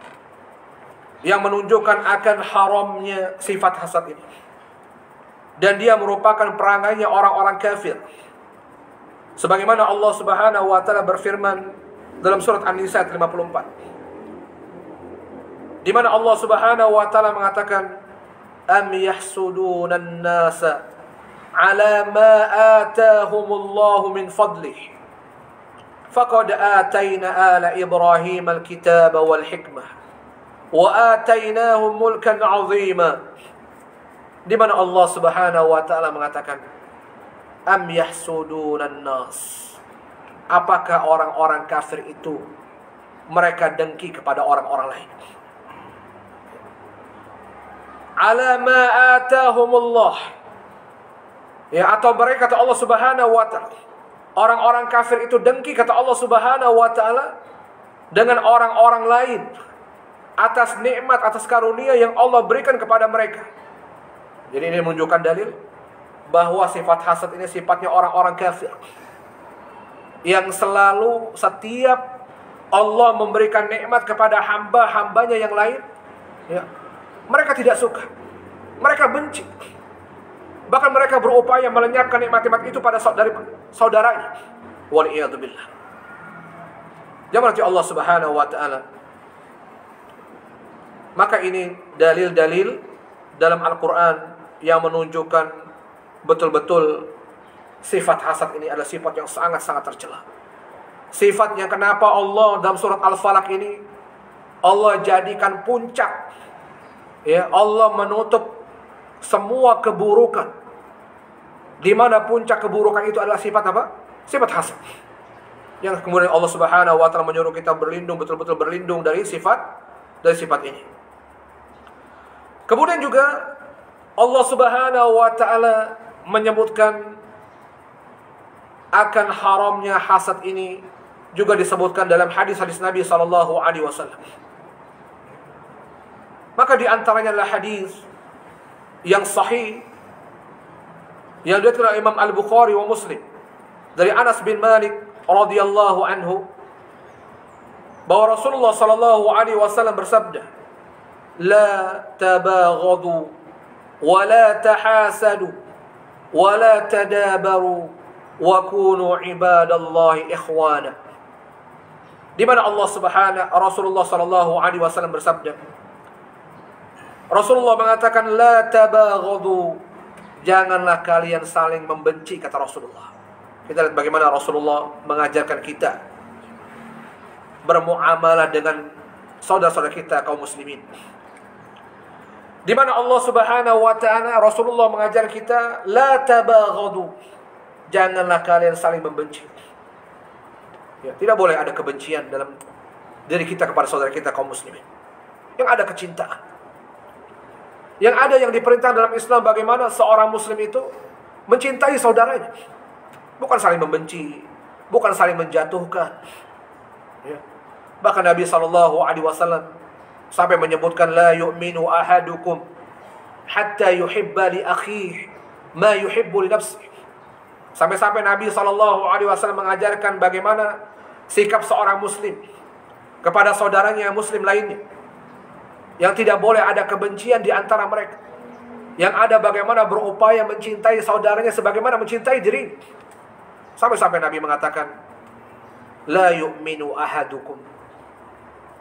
yang menunjukkan akan haramnya sifat hasad ini, dan dia merupakan perangainya orang-orang kafir. Sebagaimana Allah Subhanahu wa taala berfirman dalam surat An-Nisa ayat 54. Di mana Allah Subhanahu wa taala mengatakan, "Am yahsudunan nasa 'ala ma atahumullahu min fadlih. Faqad atayna ala Ibrahim al-kitaba wal hikmah wa atainahum mulkan 'azima." Di mana Allah Subhanahu wa taala mengatakan, "Am yahsudunan nas." Apakah orang-orang kafir itu mereka dengki kepada orang-orang lain? Ala ma atahumullah. Ya, atau mereka kata Allah Subhanahu wa taala, orang-orang kafir itu dengki kata Allah Subhanahu wa taala dengan orang-orang lain atas nikmat, atas karunia yang Allah berikan kepada mereka. Jadi ini menunjukkan dalil bahwa sifat hasad ini sifatnya orang-orang kafir, yang selalu setiap Allah memberikan nikmat kepada hamba-hambanya yang lain, ya, mereka tidak suka, mereka benci. Bahkan mereka berupaya melenyapkan nikmat-nikmat itu pada saudaranya. Waliyadzubillah. Jangan nanti Allah Subhanahu wa taala. Maka ini dalil-dalil dalam Al-Qur'an yang menunjukkan betul-betul sifat hasad ini adalah sifat yang sangat-sangat tercela. Sifat yang kenapa Allah dalam surat Al-Falaq ini Allah jadikan puncak. Ya, Allah menutup semua keburukan. Di mana puncak keburukan itu adalah sifat apa? Sifat hasad. Yang kemudian Allah Subhanahu wa taala menyuruh kita berlindung, betul-betul berlindung dari sifat ini. Kemudian juga Allah Subhanahu wa taala menyebutkan akan haramnya hasad ini juga disebutkan dalam hadis-hadis Nabi sallallahu alaihi wasallam. Maka di antaranya adalah hadis yang sahih yang diriwayatkan oleh Imam Al-Bukhari wa Muslim dari Anas bin Malik radhiyallahu anhu bahwa Rasulullah sallallahu alaihi wasallam bersabda, "La tabaghadu wa la tahasadu wa la tadabaru wa kunu ibadallahi ikhwana." Di mana Rasulullah sallallahu alaihi wasallam bersabda, Rasulullah mengatakan, "La tabaghadu." Janganlah kalian saling membenci, kata Rasulullah. Kita lihat bagaimana Rasulullah mengajarkan kita bermuamalah dengan saudara-saudara kita kaum muslimin. Di mana Allah Subhanahu wa taala, Rasulullah mengajar kita, "La tabaghadu." Janganlah kalian saling membenci. Ya, tidak boleh ada kebencian dalam diri kita kepada saudara kita kaum muslimin. Yang ada kecintaan. Yang ada yang diperintah dalam Islam bagaimana seorang muslim itu mencintai saudaranya. Bukan saling membenci, bukan saling menjatuhkan. Ya. Bahkan Nabi SAW sampai menyebutkan, "La yu'minu ahadukum hatta yuhibba li akhihi ma yuhibbu li nafsihi." Sampai-sampai Nabi SAW mengajarkan bagaimana sikap seorang muslim kepada saudaranya muslim lainnya. Yang tidak boleh ada kebencian di antara mereka. Yang ada bagaimana berupaya mencintai saudaranya sebagaimana mencintai diri. Sampai-sampai Nabi mengatakan, "La yu'minu ahadukum."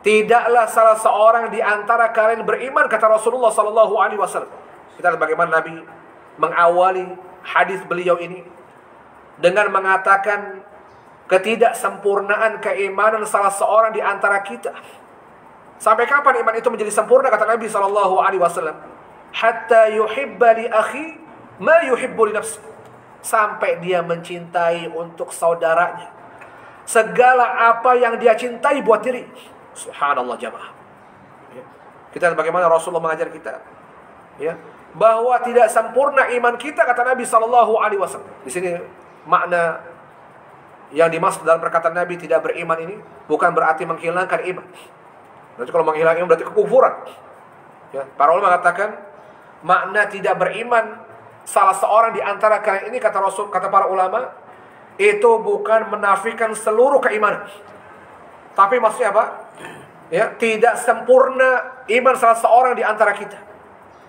Tidaklah salah seorang di antara kalian beriman, kata Rasulullah SAW. Kita lihat bagaimana Nabi mengawali hadis beliau ini dengan mengatakan ketidaksempurnaan keimanan salah seorang di antara kita. Sampai kapan iman itu menjadi sempurna, kata Nabi SAW? Hatta yuhibba li akhi ma yuhibbu li nafsi. Sampai dia mencintai untuk saudaranya segala apa yang dia cintai buat diri. Subhanallah jamaah. Ya. Kita lihat bagaimana Rasulullah mengajar kita, ya, bahwa tidak sempurna iman kita, kata Nabi SAW. Di sini makna yang dimaksud dalam perkataan Nabi tidak beriman ini bukan berarti menghilangkan iman. Berarti kalau menghilangkan iman berarti kekufuran. Ya, para ulama mengatakan makna tidak beriman salah seorang di antara kalian ini, kata Rasul, kata para ulama, itu bukan menafikan seluruh keimanan. Tapi maksudnya apa? Ya, tidak sempurna iman salah seorang di antara kita.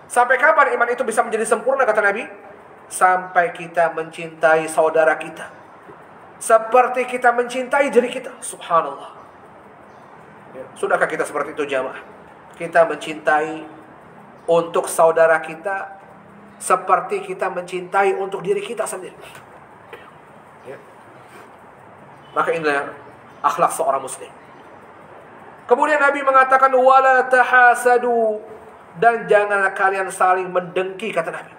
Sampai kapan iman itu bisa menjadi sempurna, kata Nabi? Sampai kita mencintai saudara kita seperti kita mencintai diri kita. Subhanallah. Ya. Sudahkah kita seperti itu jamaah? Kita mencintai untuk saudara kita seperti kita mencintai untuk diri kita sendiri. Ya. Maka inilah akhlak seorang muslim. Kemudian Nabi mengatakan wala tahasadu, dan janganlah kalian saling mendengki, kata Nabi.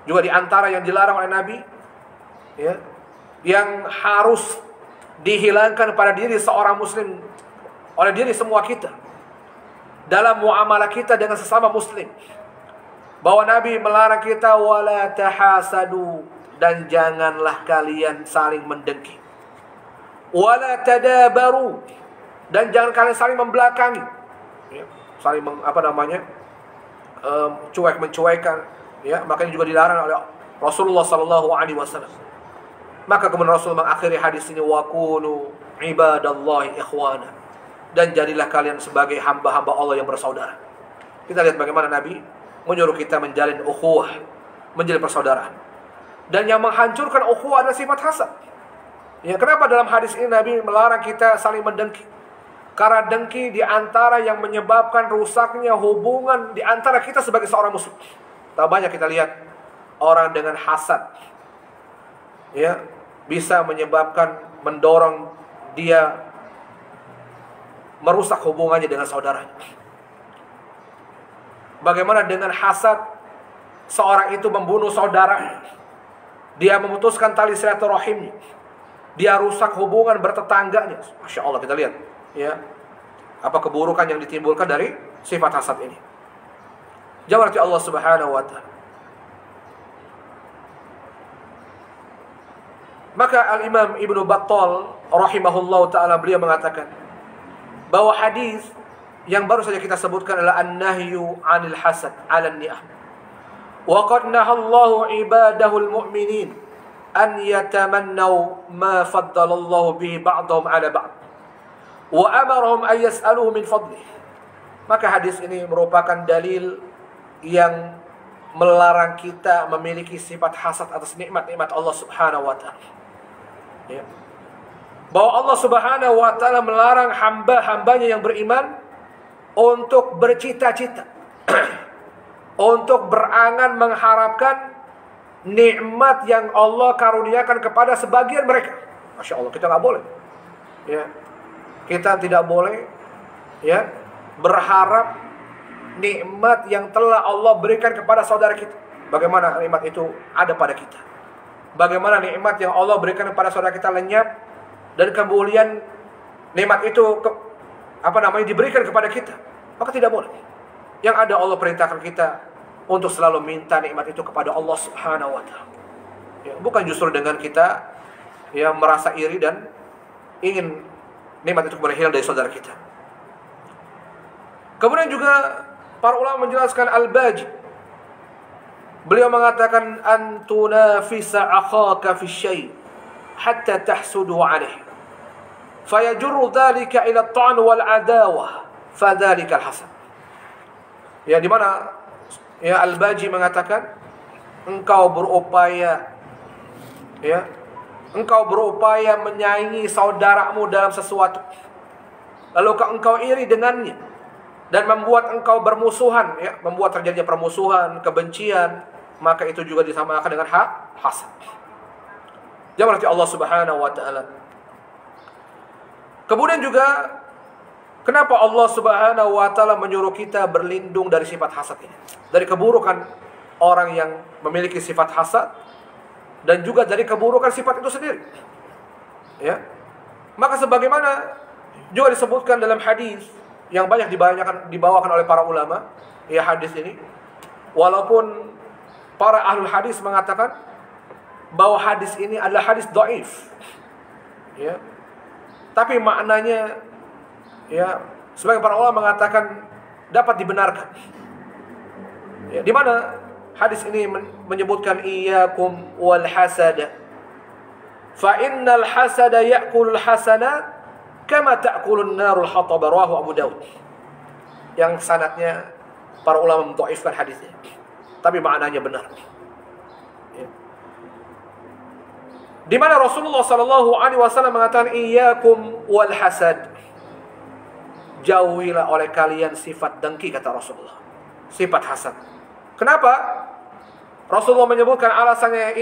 Juga di antara yang dilarang oleh Nabi, ya, yang harus dihilangkan pada diri seorang muslim, oleh diri semua kita, dalam muamalah kita dengan sesama muslim, bahwa Nabi melarang kita wala tahasadu, dan janganlah kalian saling mendengki. Wala tadabaru, dan jangan kalian saling membelakangi, ya, saling cuek mencuekan, ya. Makanya juga dilarang oleh Rasulullah sallallahu alaihi wasallam. Maka kemudian Rasul mengakhiri hadis ini, wa kunu ibadallahi ikhwana, dan jadilah kalian sebagai hamba-hamba Allah yang bersaudara. Kita lihat bagaimana Nabi menyuruh kita menjalin ukhuwah, menjalin persaudaraan. Dan yang menghancurkan ukhuwah adalah sifat hasad. Ya, kenapa dalam hadis ini Nabi melarang kita saling mendengki? Karena dengki di antara yang menyebabkan rusaknya hubungan di antara kita sebagai seorang muslim. Tak banyak kita lihat orang dengan hasad, ya, bisa menyebabkan, mendorong dia merusak hubungannya dengan saudaranya. Bagaimana dengan hasad, seorang itu membunuh saudaranya, dia memutuskan tali silaturahimnya, dia rusak hubungan bertetangganya. Masya Allah, kita lihat, ya, apa keburukan yang ditimbulkan dari sifat hasad ini. Jawab Allah Subhanahu wa ta'ala. Maka Al-Imam Ibnu Battal rahimahullah ta'ala, beliau mengatakan bahwa hadis yang baru saja kita sebutkan adalah an-nahyu 'anil hasad 'alan ni'am. Wa qad nahallahu ibadahul mu'minin an yatamannaw ma faddalallahu bihi ba'dahum 'ala ba'd wa amarahum an yas'aluhu min fadlih. Maka hadis ini merupakan dalil yang melarang kita memiliki sifat hasad atas nikmat-nikmat Allah Subhanahu wa ta'ala. Ya. Bahwa Allah Subhanahu wa ta'ala melarang hamba-hambanya yang beriman untuk bercita-cita, untuk berangan mengharapkan nikmat yang Allah karuniakan kepada sebagian mereka. Masya Allah, kita nggak boleh. Ya. Kita tidak boleh, ya, berharap nikmat yang telah Allah berikan kepada saudara kita. Bagaimana nikmat itu ada pada kita? Bagaimana nikmat yang Allah berikan kepada saudara kita lenyap, dan kemudian nikmat itu diberikan kepada kita? Maka tidak boleh. Yang ada Allah perintahkan kita untuk selalu minta nikmat itu kepada Allah Subhanahu wa ta'ala. Ya, bukan justru dengan kita, ya, merasa iri dan ingin nikmat itu kemudian hilang dari saudara kita. Kemudian juga para ulama menjelaskan al-baji. Beliau mengatakan an tunafisa akhaka fi syai' hatta tahsudu 'alayhi fayajurru dhalika ila at-ta'n wal 'adawah fadzalika al-hasad. Ya, di mana, ya, al-baji mengatakan engkau berupaya menyaingi saudaramu dalam sesuatu, lalu engkau iri dengannya dan membuat engkau bermusuhan, ya, membuat terjadinya permusuhan, kebencian, maka itu juga disamakan dengan hasad. Jangan berarti Allah Subhanahu wa ta'ala. Kemudian juga kenapa Allah Subhanahu wa ta'ala menyuruh kita berlindung dari sifat hasad ini, dari keburukan orang yang memiliki sifat hasad, dan juga dari keburukan sifat itu sendiri, ya. Maka sebagaimana juga disebutkan dalam hadis yang banyak dibawakan oleh para ulama, ya, hadis ini, walaupun para ahlul hadis mengatakan bahwa hadis ini adalah hadis dhaif, ya, tapi maknanya, ya, sebagian para ulama mengatakan dapat dibenarkan. Ya, di mana hadis ini menyebutkan iyyakum wal hasada fa innal hasada ya'kulul hasanat kama ta'kulun narul hatab, rawahu Abu Daud. Yang sanadnya para ulama mendhaifkan hadisnya, tapi maknanya benar. Ya. Di mana Rasulullah sallallahu alaihi wasallam mengatakan iyyakum wal hasad. Jauhilah oleh kalian sifat dengki, kata Rasulullah. Sifat hasad. Kenapa? Rasulullah menyebutkan alasannya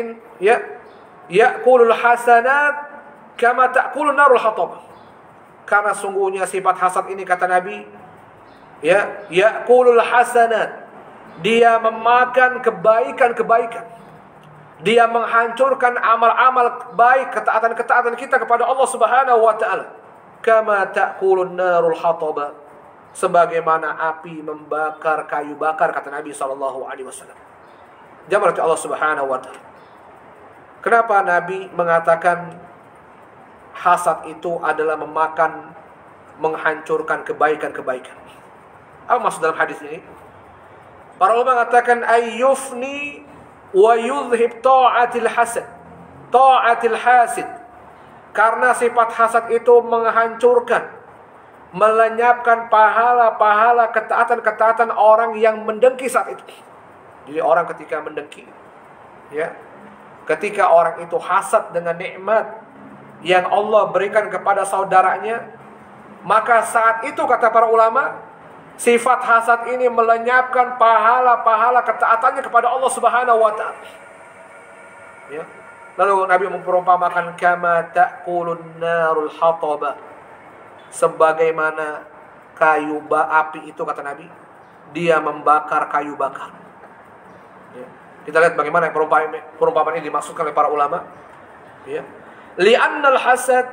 ya'kulul hasanat kama ta'kulun narul hatab. Karena sungguhnya sifat hasad ini, kata Nabi, ya'kulul hasanat. Dia memakan kebaikan-kebaikan. Dia menghancurkan amal-amal baik, ketaatan-ketaatan kita kepada Allah Subhanahu wa taala. Kama ta'kulun narul hataba. Sebagaimana api membakar kayu bakar, kata Nabi sallallahu alaihi wasallam. Jamaah Allah Subhanahu wa taala. Kenapa Nabi mengatakan hasad itu adalah memakan, menghancurkan kebaikan-kebaikan? Apa maksud dalam hadis ini? Para ulama mengatakan ayyufni wa yudhib ta'atil hasid. Karena sifat hasad itu menghancurkan, melenyapkan pahala-pahala ketaatan-ketaatan orang yang mendengki saat itu. Jadi orang ketika mendengki, ketika orang itu hasad dengan nikmat yang Allah berikan kepada saudaranya, maka saat itu, kata para ulama, sifat hasad ini melenyapkan pahala-pahala ketaatannya kepada Allah Subhanahu wa taala. Lalu Nabi memperumpamakan kama ta'kulun narul hataba. Sebagaimana kayu api itu, kata Nabi, dia membakar kayu bakar. Kita lihat bagaimana perumpamaan ini dimaksudkan oleh para ulama. Li'annal hasad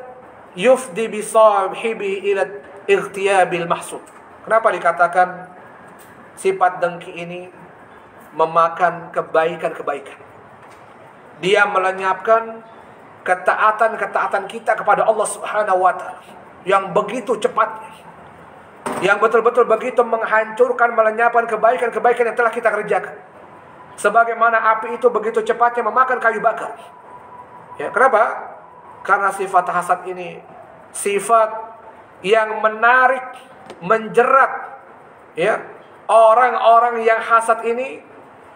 yufdi bi sahibi ila ightiyabil mahsud. Kenapa dikatakan sifat dengki ini memakan kebaikan-kebaikan? Dia melenyapkan ketaatan-ketaatan kita kepada Allah Subhanahu wa taala yang begitu cepatnya. Yang betul-betul begitu menghancurkan, melenyapkan kebaikan-kebaikan yang telah kita kerjakan. Sebagaimana api itu begitu cepatnya memakan kayu bakar. Kenapa? Karena sifat hasad ini sifat yang menarik, menjerat orang-orang yang hasad ini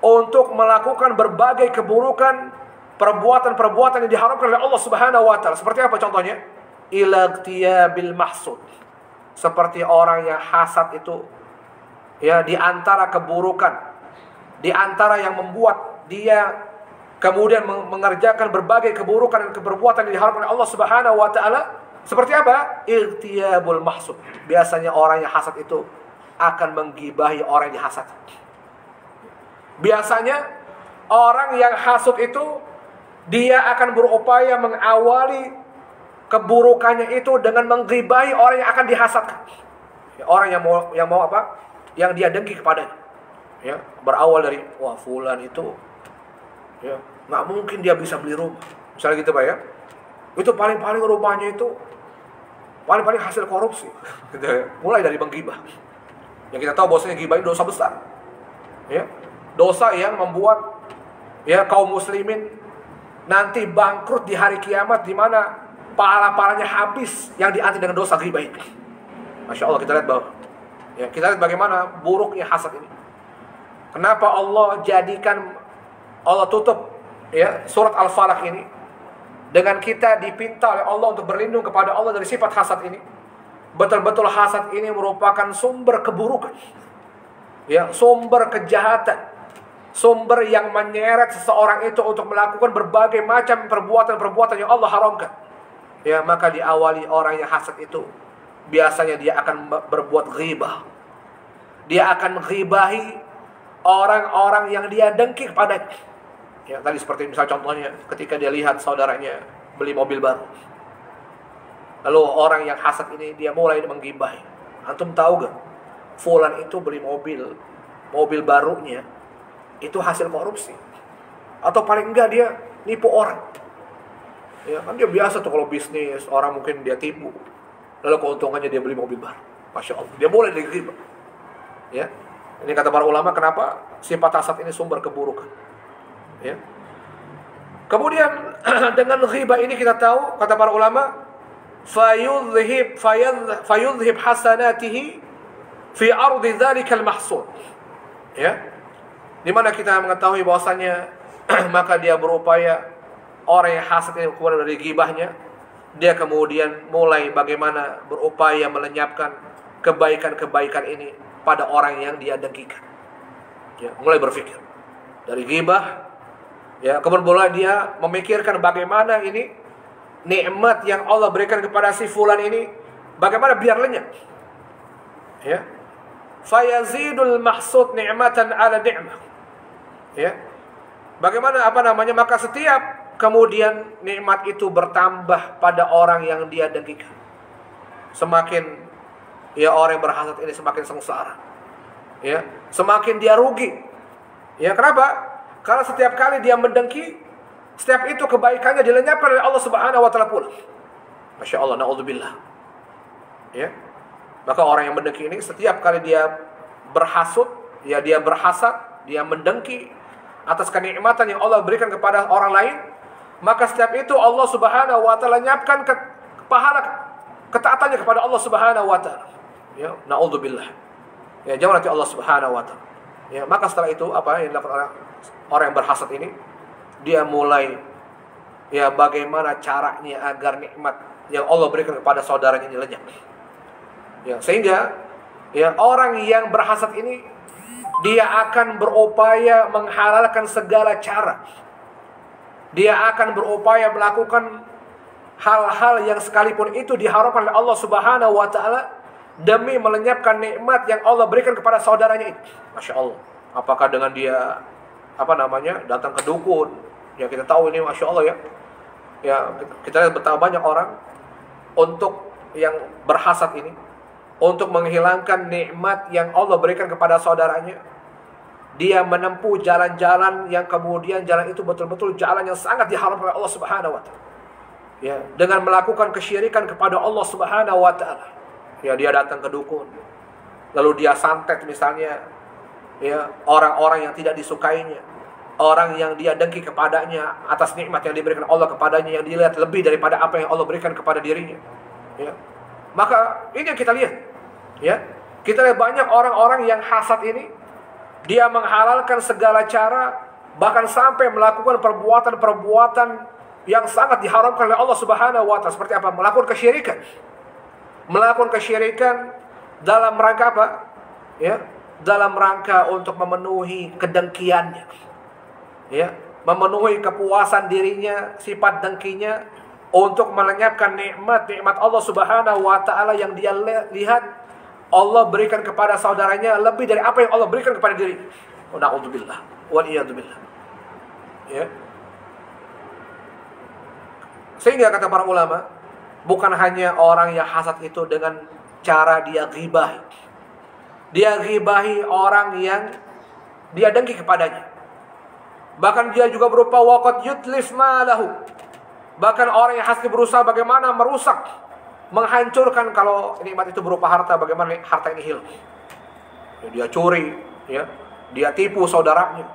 untuk melakukan berbagai keburukan, perbuatan-perbuatan yang diharamkan oleh Allah Subhanahu wa taala. Seperti apa contohnya? Ila ightiyabil mahsud. Seperti orang yang hasad itu, di antara keburukan, di antara yang membuat dia kemudian mengerjakan berbagai keburukan dan perbuatan yang diharamkan oleh Allah Subhanahu wa taala. Seperti apa? Ightiyabul mahsud. Biasanya orang yang hasad itu akan menggibahi orang yang hasad. Biasanya orang yang hasud itu dia akan berupaya mengawali keburukannya itu dengan menggibahi orang yang akan dihasadkan. Orang yang mau apa? Yang dia dengki kepadanya. Berawal dari wah fulan itu nggak mungkin dia bisa beli rumah. Misalnya gitu Pak ya. Itu paling-paling rumahnya itu paling-paling hasil korupsi. Mulai dari menggibah. Yang kita tahu bahwasanya gibah itu dosa besar. Dosa yang membuat kaum muslimin nanti bangkrut di hari kiamat, di mana pahala-pahalanya habis yang dianti dengan dosa gibah ini. Masya Allah, kita lihat bahwa kita lihat bagaimana buruknya hasad ini. Kenapa Allah tutup surat Al-Falaq ini dengan kita dipinta oleh Allah untuk berlindung kepada Allah dari sifat hasad ini. Betul-betul hasad ini merupakan sumber keburukan, sumber kejahatan, sumber yang menyeret seseorang itu untuk melakukan berbagai macam perbuatan-perbuatan yang Allah haramkan. Maka diawali orang yang hasad itu biasanya dia akan berbuat ghibah. Dia akan ghibahi orang-orang yang dia dengki kepadanya. Tadi seperti misal contohnya ketika dia lihat saudaranya beli mobil baru. Lalu orang yang hasad ini dia mulai menggibahi. Antum tahu gak? Fulan itu beli mobil barunya itu hasil korupsi. Atau paling enggak dia nipu orang. Kan dia biasa tuh kalau bisnis, orang mungkin dia tipu. Lalu keuntungannya dia beli mobil baru. Masya Allah, dia boleh digibah. Ini kata para ulama kenapa sifat hasad ini sumber keburukan. Kemudian dengan ghibah ini kita tahu, kata para ulama, fayudhib hasanatihi fi ardi dzalikal mahsud. Di mana kita mengetahui bahwasanya maka dia berupaya orang yang hasad ini keluar dari ghibahnya, dia kemudian mulai bagaimana berupaya melenyapkan kebaikan-kebaikan ini pada orang yang dia dengkikan. Ya, mulai berpikir dari ghibah, ya, kemudian dia memikirkan bagaimana ini nikmat yang Allah berikan kepada si fulan ini, bagaimana biar lenyap. Ya, fayazidul mahsud ni'matan ala ni'mah. Ya, bagaimana maka setiap kemudian nikmat itu bertambah pada orang yang dia dengkikan. Semakin ya orang yang berhasad ini semakin sengsara. Ya, semakin dia rugi. Ya, kenapa? Karena setiap kali dia mendengki, setiap itu kebaikannya dilenyapkan oleh Allah Subhanahu wa taala pula. Masya Allah, naudzubillah. Ya. Maka orang yang mendengki ini setiap kali dia berhasud, ya dia berhasad, dia mendengki atas kenikmatan yang Allah berikan kepada orang lain, maka setiap itu Allah Subhanahu wa taala lenyapkan pahala ketaatannya kepada Allah Subhanahu wa taala. Ya, naudzubillah. Ya, jangan nanti Allah Subhanahu wa taala. Ya, maka setelah itu apa yang dilakukan orang yang berhasad ini? Dia mulai ya bagaimana caranya agar nikmat yang Allah berikan kepada saudaranya ini lenyap. Ya, sehingga ya orang yang berhasad ini dia akan berupaya menghalalkan segala cara. Dia akan berupaya melakukan hal-hal yang sekalipun itu diharamkan oleh Allah Subhanahu wa taala demi melenyapkan nikmat yang Allah berikan kepada saudaranya itu. Masya Allah. Apakah dengan dia datang ke dukun? Ya, kita tahu ini Masya Allah ya. Ya, kita lihat betapa banyak orang untuk yang berhasad ini, untuk menghilangkan nikmat yang Allah berikan kepada saudaranya, dia menempuh jalan-jalan yang kemudian jalan itu betul-betul jalan yang sangat diharamkan oleh Allah Subhanahu wa taala. Ya, dengan melakukan kesyirikan kepada Allah Subhanahu wa taala. Ya, dia datang ke dukun. Lalu dia santet misalnya ya orang-orang yang tidak disukainya, orang yang dia dengki kepadanya atas nikmat yang diberikan Allah kepadanya yang dilihat lebih daripada apa yang Allah berikan kepada dirinya. Ya. Maka ini yang kita lihat. Ya, kita lihat banyak orang-orang yang hasad ini, dia menghalalkan segala cara, bahkan sampai melakukan perbuatan-perbuatan yang sangat diharamkan oleh Allah Subhanahu wa taala. Seperti apa? Melakukan kesyirikan. Melakukan kesyirikan dalam rangka apa? Ya, dalam rangka untuk memenuhi kedengkiannya. Ya, memenuhi kepuasan dirinya, sifat dengkinya untuk melenyapkan nikmat Allah Subhanahu wa taala yang dia lihat Allah berikan kepada saudaranya lebih dari apa yang Allah berikan kepada diri. Na'udzubillah wal iyadzubillah. Ya. Sehingga kata para ulama, bukan hanya orang yang hasad itu dengan cara dia ghibahi. Dia ghibahi orang yang dia dengki kepadanya. Bahkan dia juga berupa waqad yutlif malahu. Bahkan orang yang hasad berusaha bagaimana merusak, menghancurkan kalau nikmat itu berupa harta, bagaimana harta ini hilang. Ya, dia curi, ya, dia tipu saudaranya.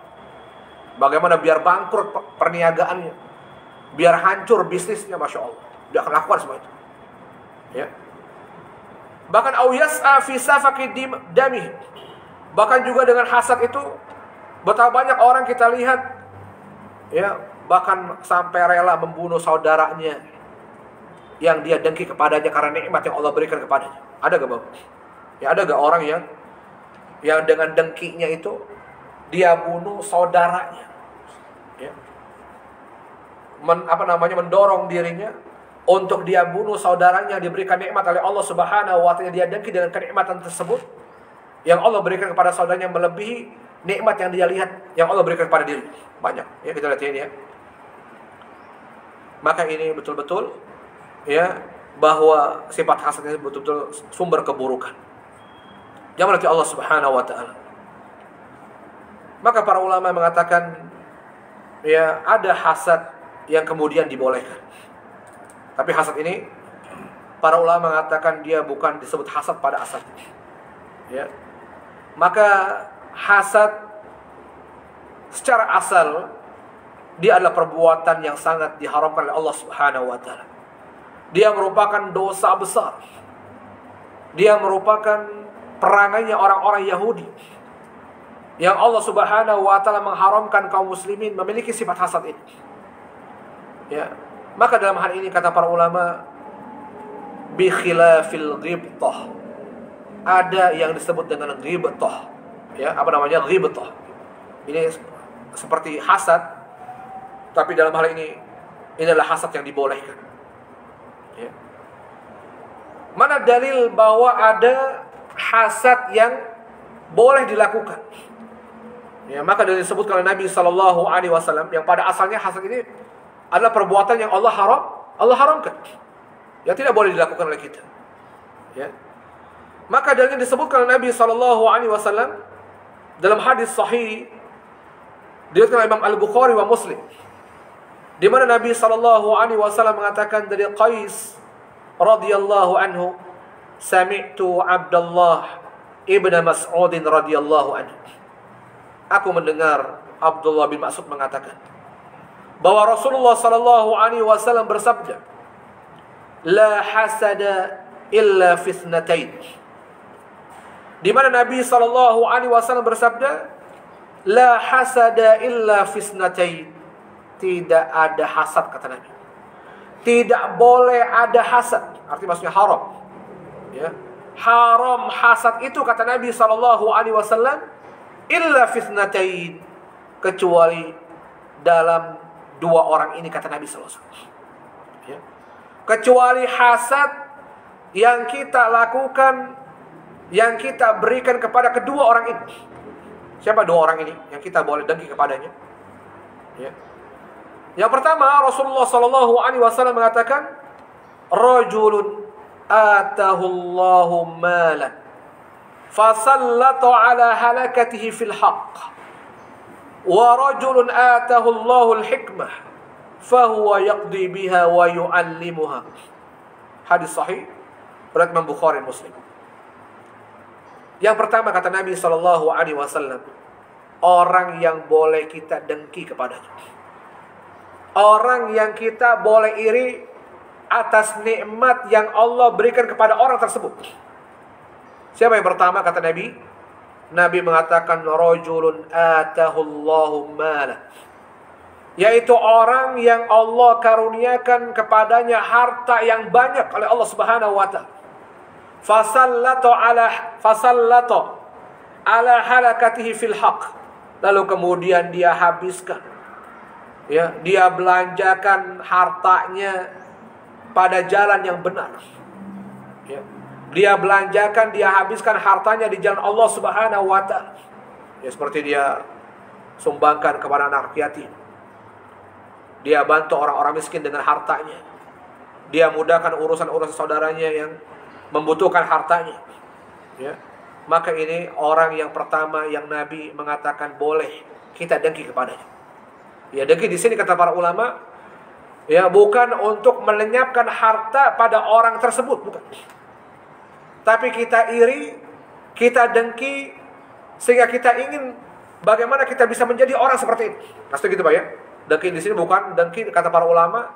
Bagaimana biar bangkrut perniagaannya, biar hancur bisnisnya, Masya Allah. Dia akan lakukan semua itu. Ya. Bahkan au yas'a fi safaqi dami. Bahkan juga dengan hasad itu betapa banyak orang kita lihat ya, bahkan sampai rela membunuh saudaranya yang dia dengki kepadanya karena nikmat yang Allah berikan kepadanya. Ada gak Bapak? Ya, ada gak orang yang dengan dengkinya itu dia bunuh saudaranya? Ya. Mendorong dirinya untuk dia bunuh saudaranya, diberikan nikmat oleh Allah Subhanahu wa taala, dia dengki dengan kenikmatan tersebut yang Allah berikan kepada saudaranya melebihi nikmat yang dia lihat yang Allah berikan kepada diri. Banyak ya, kita lihat ini ya. Maka ini betul-betul ya bahwa sifat hasad ini betul-betul sumber keburukan. Jangan nanti Allah Subhanahu wa taala. Maka para ulama mengatakan ya ada hasad yang kemudian dibolehkan. Tapi hasad ini para ulama mengatakan dia bukan disebut hasad pada asalnya. Ya. Maka hasad secara asal dia adalah perbuatan yang sangat diharamkan oleh Allah Subhanahu wa taala. Dia merupakan dosa besar. Dia merupakan perangainya orang-orang Yahudi yang Allah Subhanahu wa taala mengharamkan kaum muslimin memiliki sifat hasad ini. Ya. Maka dalam hal ini kata para ulama, bi khilafil ghibtah. Ada yang disebut dengan ghibtah. Ya, apa namanya? Ghibtah. Ini seperti hasad, tapi dalam hal ini adalah hasad yang dibolehkan. Ya. Mana dalil bahwa ada hasad yang boleh dilakukan? Ya, maka dari disebutkan oleh Nabi Sallallahu Alaihi Wasallam yang pada asalnya hasad ini adalah perbuatan yang Allah haramkan. Yang tidak boleh dilakukan oleh kita. Ya. Maka dalilnya disebutkan oleh Nabi Sallallahu Alaihi Wasallam dalam hadis sahih diriwayatkan oleh Imam Al-Bukhari wa Muslim, di mana Nabi Sallallahu Alaihi Wasallam mengatakan dari Qais radhiyallahu anhu, sami'tu Abdullah ibn Mas'ud radhiyallahu anhu. Aku mendengar Abdullah bin Mas'ud mengatakan bahwa Rasulullah sallallahu alaihi wasallam bersabda, la hasada illa fi ithnatain. Di mana Nabi sallallahu alaihi wasallam bersabda, la hasada illa fi ithnatain. Tidak ada hasad, kata Nabi. Tidak boleh ada hasad. Artinya maksudnya haram. Ya. Haram hasad itu, kata Nabi sallallahu alaihi wasallam, illa fitnatain, kecuali dalam dua orang ini, kata Nabi sallallahu alaihi wasallam. Ya. Kecuali hasad yang kita lakukan, yang kita berikan kepada kedua orang ini. Siapa dua orang ini yang kita boleh dengki kepadanya? Ya. Yang pertama, Rasulullah sallallahu alaihi wasallam mengatakan, rajulun atahullahu malan fasallata ala halakatihi fil haqq wa rajulun atahullahu al-hikmah fahuwa yaqdi biha wa yu'allimuha. Hadis sahih riwayat Imam Bukhari Muslim. Yang pertama, kata Nabi sallallahu alaihi wasallam, orang yang boleh kita dengki kepadanya, orang yang kita boleh iri atas nikmat yang Allah berikan kepada orang tersebut. Siapa yang pertama, kata Nabi? Nabi mengatakan rajulun atahullahu mala, yaitu orang yang Allah karuniakan kepadanya harta yang banyak oleh Allah Subhanahu wa taala. Fasallata ala halakatihi fil haqq. Lalu kemudian dia habiskan, ya, dia belanjakan hartanya pada jalan yang benar. Ya. Dia belanjakan, dia habiskan hartanya di jalan Allah Subhanahu wa taala. Ya, seperti dia sumbangkan kepada anak yatim. Dia bantu orang-orang miskin dengan hartanya. Dia mudahkan urusan-urusan saudaranya yang membutuhkan hartanya. Ya. Maka ini orang yang pertama yang Nabi mengatakan boleh kita dengki kepadanya. Ya, dengki di sini kata para ulama, ya, bukan untuk melenyapkan harta pada orang tersebut, bukan. Tapi kita iri, kita dengki, sehingga kita ingin bagaimana kita bisa menjadi orang seperti ini. Pasti gitu, Pak, ya. Dengki di sini bukan dengki, kata para ulama,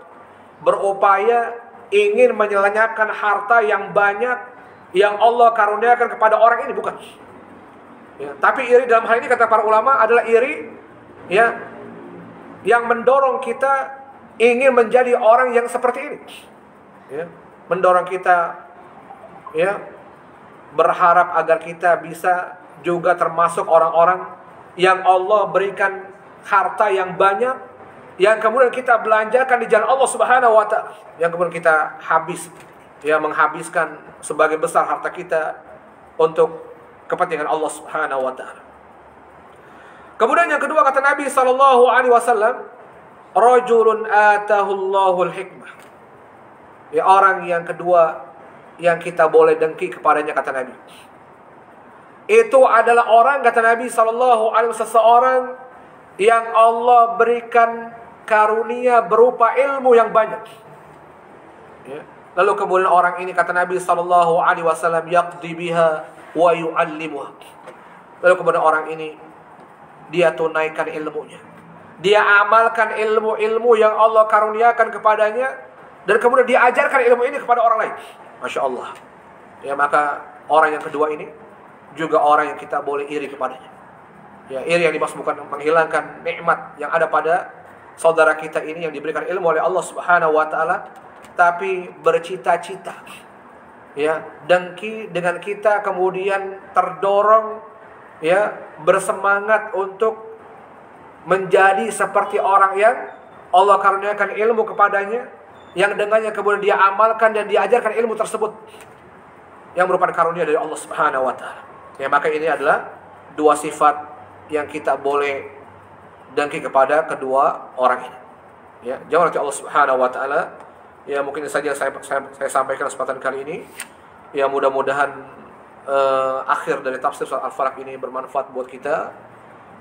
berupaya ingin menyelenyapkan harta yang banyak yang Allah karuniakan kepada orang ini, bukan. Ya, tapi iri dalam hal ini, kata para ulama, adalah iri, ya, yang mendorong kita ingin menjadi orang yang seperti ini. Ya, mendorong kita, ya, berharap agar kita bisa juga termasuk orang-orang yang Allah berikan harta yang banyak, yang kemudian kita belanjakan di jalan Allah Subhanahu wa taala, yang kemudian kita menghabiskan sebagian besar harta kita untuk kepentingan Allah Subhanahu wa taala. Kemudian yang kedua, kata Nabi sallallahu alaihi wasallam, rajulun atahullahul hikmah. Ya, orang yang kedua yang kita boleh dengki kepadanya, kata Nabi, itu adalah orang, kata Nabi sallallahu alaihi wasallam, seseorang yang Allah berikan karunia berupa ilmu yang banyak. Ya. Lalu kemudian orang ini, kata Nabi sallallahu alaihi wasallam, yaqdi biha wa yu'allimuha. Lalu kemudian orang ini dia tunaikan ilmunya, dia amalkan ilmu-ilmu yang Allah karuniakan kepadanya, dan kemudian diajarkan ilmu ini kepada orang lain. Masya Allah. Ya, maka orang yang kedua ini juga orang yang kita boleh iri kepadanya. Ya, iri yang dimaksud bukan menghilangkan nikmat yang ada pada saudara kita ini yang diberikan ilmu oleh Allah Subhanahu wa taala, tapi bercita-cita, ya, dengki dengan kita, kemudian terdorong, ya, bersemangat untuk menjadi seperti orang yang Allah karuniakan ilmu kepadanya, yang dengannya kemudian dia amalkan dan diajarkan ilmu tersebut yang merupakan karunia dari Allah Subhanahu wa taala. Ya, maka ini adalah dua sifat yang kita boleh dengki kepada kedua orang ini. Ya, jangan nanti Allah Subhanahu wa taala. Ya, mungkin ini saja saya sampaikan kesempatan kali ini. Ya, mudah-mudahan akhir dari tafsir surat Al-Falaq ini bermanfaat buat kita.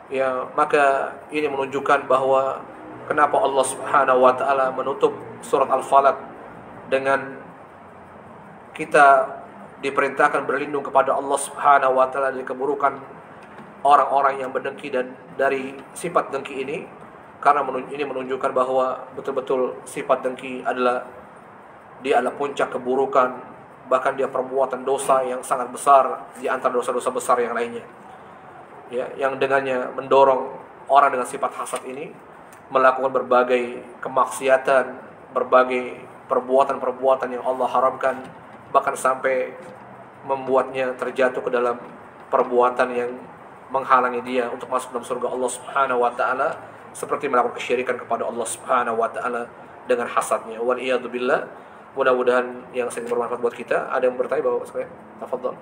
Ya, maka ini menunjukkan bahwa kenapa Allah Subhanahu wa taala menutup surat Al-Falaq dengan kita diperintahkan berlindung kepada Allah Subhanahu wa taala dari keburukan orang-orang yang berdengki dan dari sifat dengki ini, karena ini menunjukkan bahwa betul-betul sifat dengki adalah puncak keburukan, bahkan dia perbuatan dosa yang sangat besar di antara dosa-dosa besar yang lainnya. Ya, yang dengannya mendorong orang dengan sifat hasad ini melakukan berbagai kemaksiatan, berbagai perbuatan-perbuatan yang Allah haramkan, bahkan sampai membuatnya terjatuh ke dalam perbuatan yang menghalangi dia untuk masuk dalam surga Allah Subhanahu wa taala, seperti melakukan kesyirikan kepada Allah Subhanahu wa taala dengan hasadnya. Wal iyadu billah. Mudah-mudahan yang sering bermanfaat buat kita. Ada yang bertanya Bapak sekalian? Tafadhol.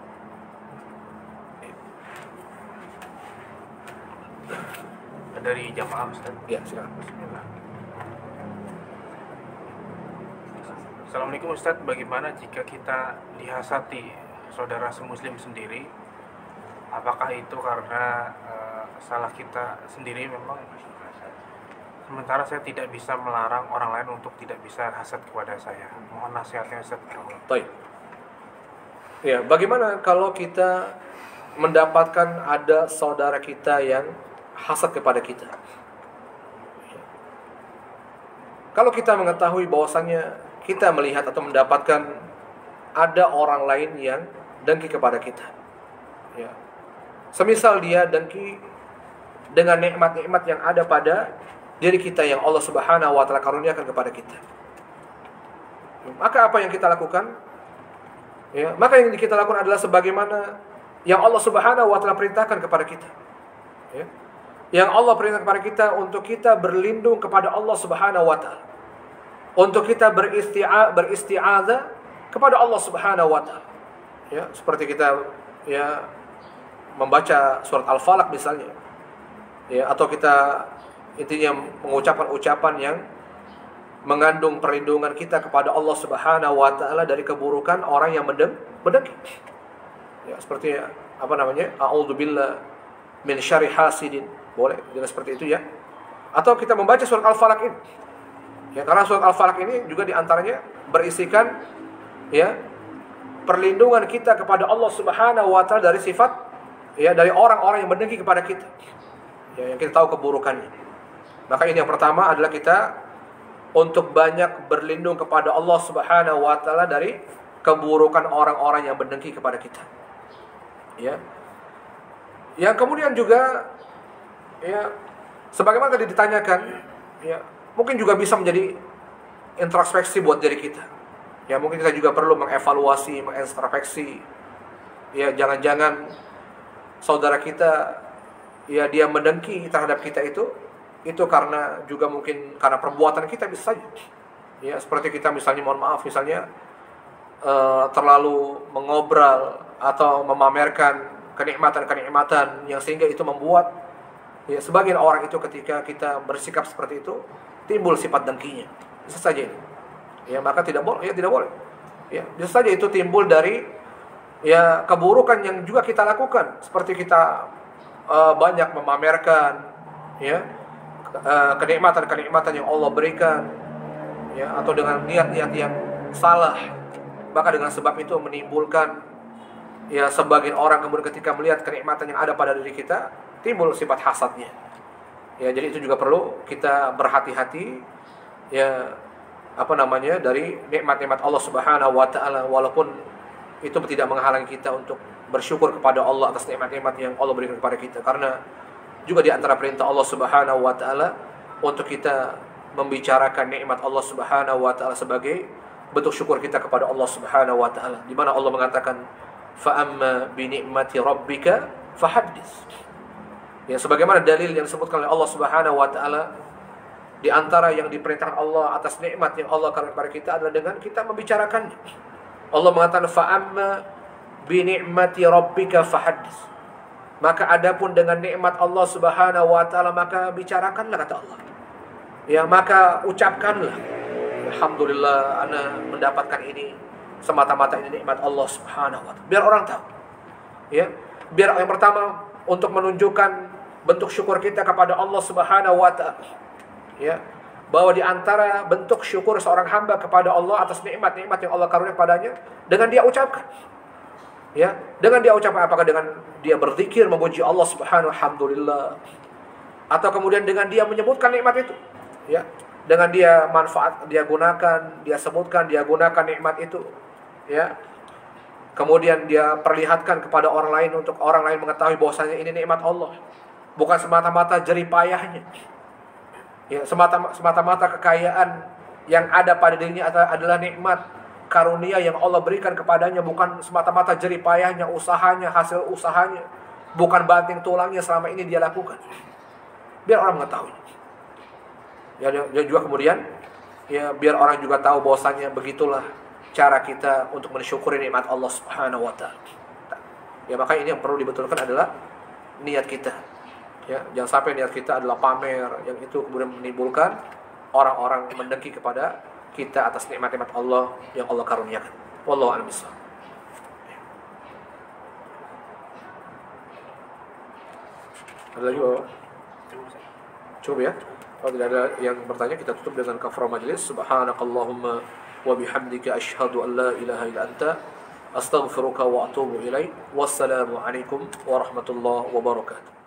Dari jamaah Ustaz. Ya, silakan. Bismillah. Assalamualaikum Ustaz, bagaimana jika kita dihasati saudara semuslim sendiri? Apakah itu karena salah kita sendiri memang? Sementara saya tidak bisa melarang orang lain untuk tidak bisa hasad kepada saya. Mohon nasihatnya Ustaz. Baik. Ya, bagaimana kalau kita mendapatkan ada saudara kita yang hasad kepada kita? Kalau kita mengetahui bahwasannya kita melihat atau mendapatkan ada orang lain yang dengki kepada kita, ya, semisal dia dengki dengan nikmat-nikmat yang ada pada diri kita yang Allah Subhanahu wa taala karuniakan kepada kita, maka apa yang kita lakukan? Ya, maka yang kita lakukan adalah sebagaimana yang Allah Subhanahu wa taala perintahkan kepada kita. Ya. Yang Allah perintahkan kepada kita untuk kita berlindung kepada Allah Subhanahu wa taala. Untuk kita beristi'adzah kepada Allah Subhanahu wa taala. Ya, seperti kita ya membaca surat Al-Falaq misalnya. Ya, atau kita intinya mengucapkan ucapan yang mengandung perlindungan kita kepada Allah Subhanahu wa taala dari keburukan orang yang mendengki. Ya, seperti apa namanya? A'udzubillah min syarri hasidin. Boleh dengan seperti itu ya. Atau kita membaca surat Al-Falaq ini. Ya, karena surat Al-Falaq ini juga diantaranya berisikan ya perlindungan kita kepada Allah Subhanahu wa taala dari sifat ya dari orang-orang yang mendengki kepada kita. Ya, yang kita tahu keburukannya. Maka ini yang pertama adalah kita untuk banyak berlindung kepada Allah Subhanahu wa taala dari keburukan orang-orang yang mendengki kepada kita. Ya. Yang kemudian juga ya sebagaimana tadi ditanyakan, ya, mungkin juga bisa menjadi introspeksi buat diri kita. Ya, mungkin kita juga perlu mengevaluasi, mengintrospeksi. Ya, jangan-jangan saudara kita ya dia mendengki terhadap kita itu karena juga mungkin karena perbuatan kita bisa saja. Ya, seperti kita misalnya mohon maaf misalnya terlalu mengobrol atau memamerkan kenikmatan-kenikmatan yang sehingga itu membuat ya sebagian orang itu ketika kita bersikap seperti itu timbul sifat dengkinya. Bisa saja ini. Ya, maka tidak boleh, ya tidak boleh. Ya, bisa saja itu timbul dari ya keburukan yang juga kita lakukan, seperti kita banyak memamerkan ya kenikmatan-kenikmatan yang Allah berikan ya atau dengan niat-niat yang salah. Maka dengan sebab itu menimbulkan ya sebagian orang kemudian ketika melihat kenikmatan yang ada pada diri kita timbul sifat hasadnya. Ya, jadi itu juga perlu kita berhati-hati ya apa namanya dari nikmat-nikmat Allah Subhanahu wa taala, walaupun itu tidak menghalangi kita untuk bersyukur kepada Allah atas nikmat-nikmat yang Allah berikan kepada kita, karena juga di antara perintah Allah Subhanahu wa taala untuk kita membicarakan nikmat Allah Subhanahu wa taala sebagai bentuk syukur kita kepada Allah Subhanahu wa taala. Di mana Allah mengatakan fa amma bi ni'mati rabbika fahaddits. Ya, sebagaimana dalil yang disebutkan oleh Allah Subhanahu wa taala, di antara yang diperintahkan Allah atas nikmat yang Allah karuniakan kepada kita adalah dengan kita membicarakannya. Allah mengatakan fa amma bi ni'mati rabbika fahaddits. Maka adapun dengan nikmat Allah Subhanahu wa taala maka bicarakanlah, kata Allah. Ya, maka ucapkanlah, alhamdulillah ana mendapatkan ini semata-mata ini nikmat Allah Subhanahu wa taala. Biar orang tahu. Ya, biar yang pertama untuk menunjukkan bentuk syukur kita kepada Allah Subhanahu wa taala. Ya, bahwa di antara bentuk syukur seorang hamba kepada Allah atas nikmat-nikmat yang Allah karuniakan padanya dengan dia ucapkan. Ya, dengan dia ucapkan, apakah dengan dia berzikir memuji Allah Subhanahu alhamdulillah, atau kemudian dengan dia menyebutkan nikmat itu. Ya, dengan dia manfaat, dia gunakan, dia sebutkan, dia gunakan nikmat itu. Ya, kemudian dia perlihatkan kepada orang lain untuk orang lain mengetahui bahwasanya ini nikmat Allah, bukan semata-mata jerih payahnya. Ya, semata-mata kekayaan yang ada pada dirinya adalah nikmat karunia yang Allah berikan kepadanya, bukan semata-mata jerih payahnya, usahanya, hasil usahanya, bukan banting tulangnya selama ini dia lakukan. Biar orang mengetahui. Ya, juga kemudian ya biar orang juga tahu bahwasanya begitulah cara kita untuk mensyukuri nikmat Allah Subhanahu wa taala. Ya, maka ini yang perlu dibetulkan adalah niat kita. Ya, jangan sampai niat kita adalah pamer, yang itu kemudian menimbulkan orang-orang mendengki kepada kita atas nikmat-nikmat Allah yang Allah karuniakan. Wallahu a'lam bishawab. Ada lagi, Bapak? Cukup ya? Kalau tidak ada yang bertanya, kita tutup dengan kafaratul majlis. Subhanakallahumma wa bihamdika asyhadu an la ilaha illa anta astaghfiruka wa atubu ilaik. Wassalamu alaikum warahmatullahi wabarakatuh.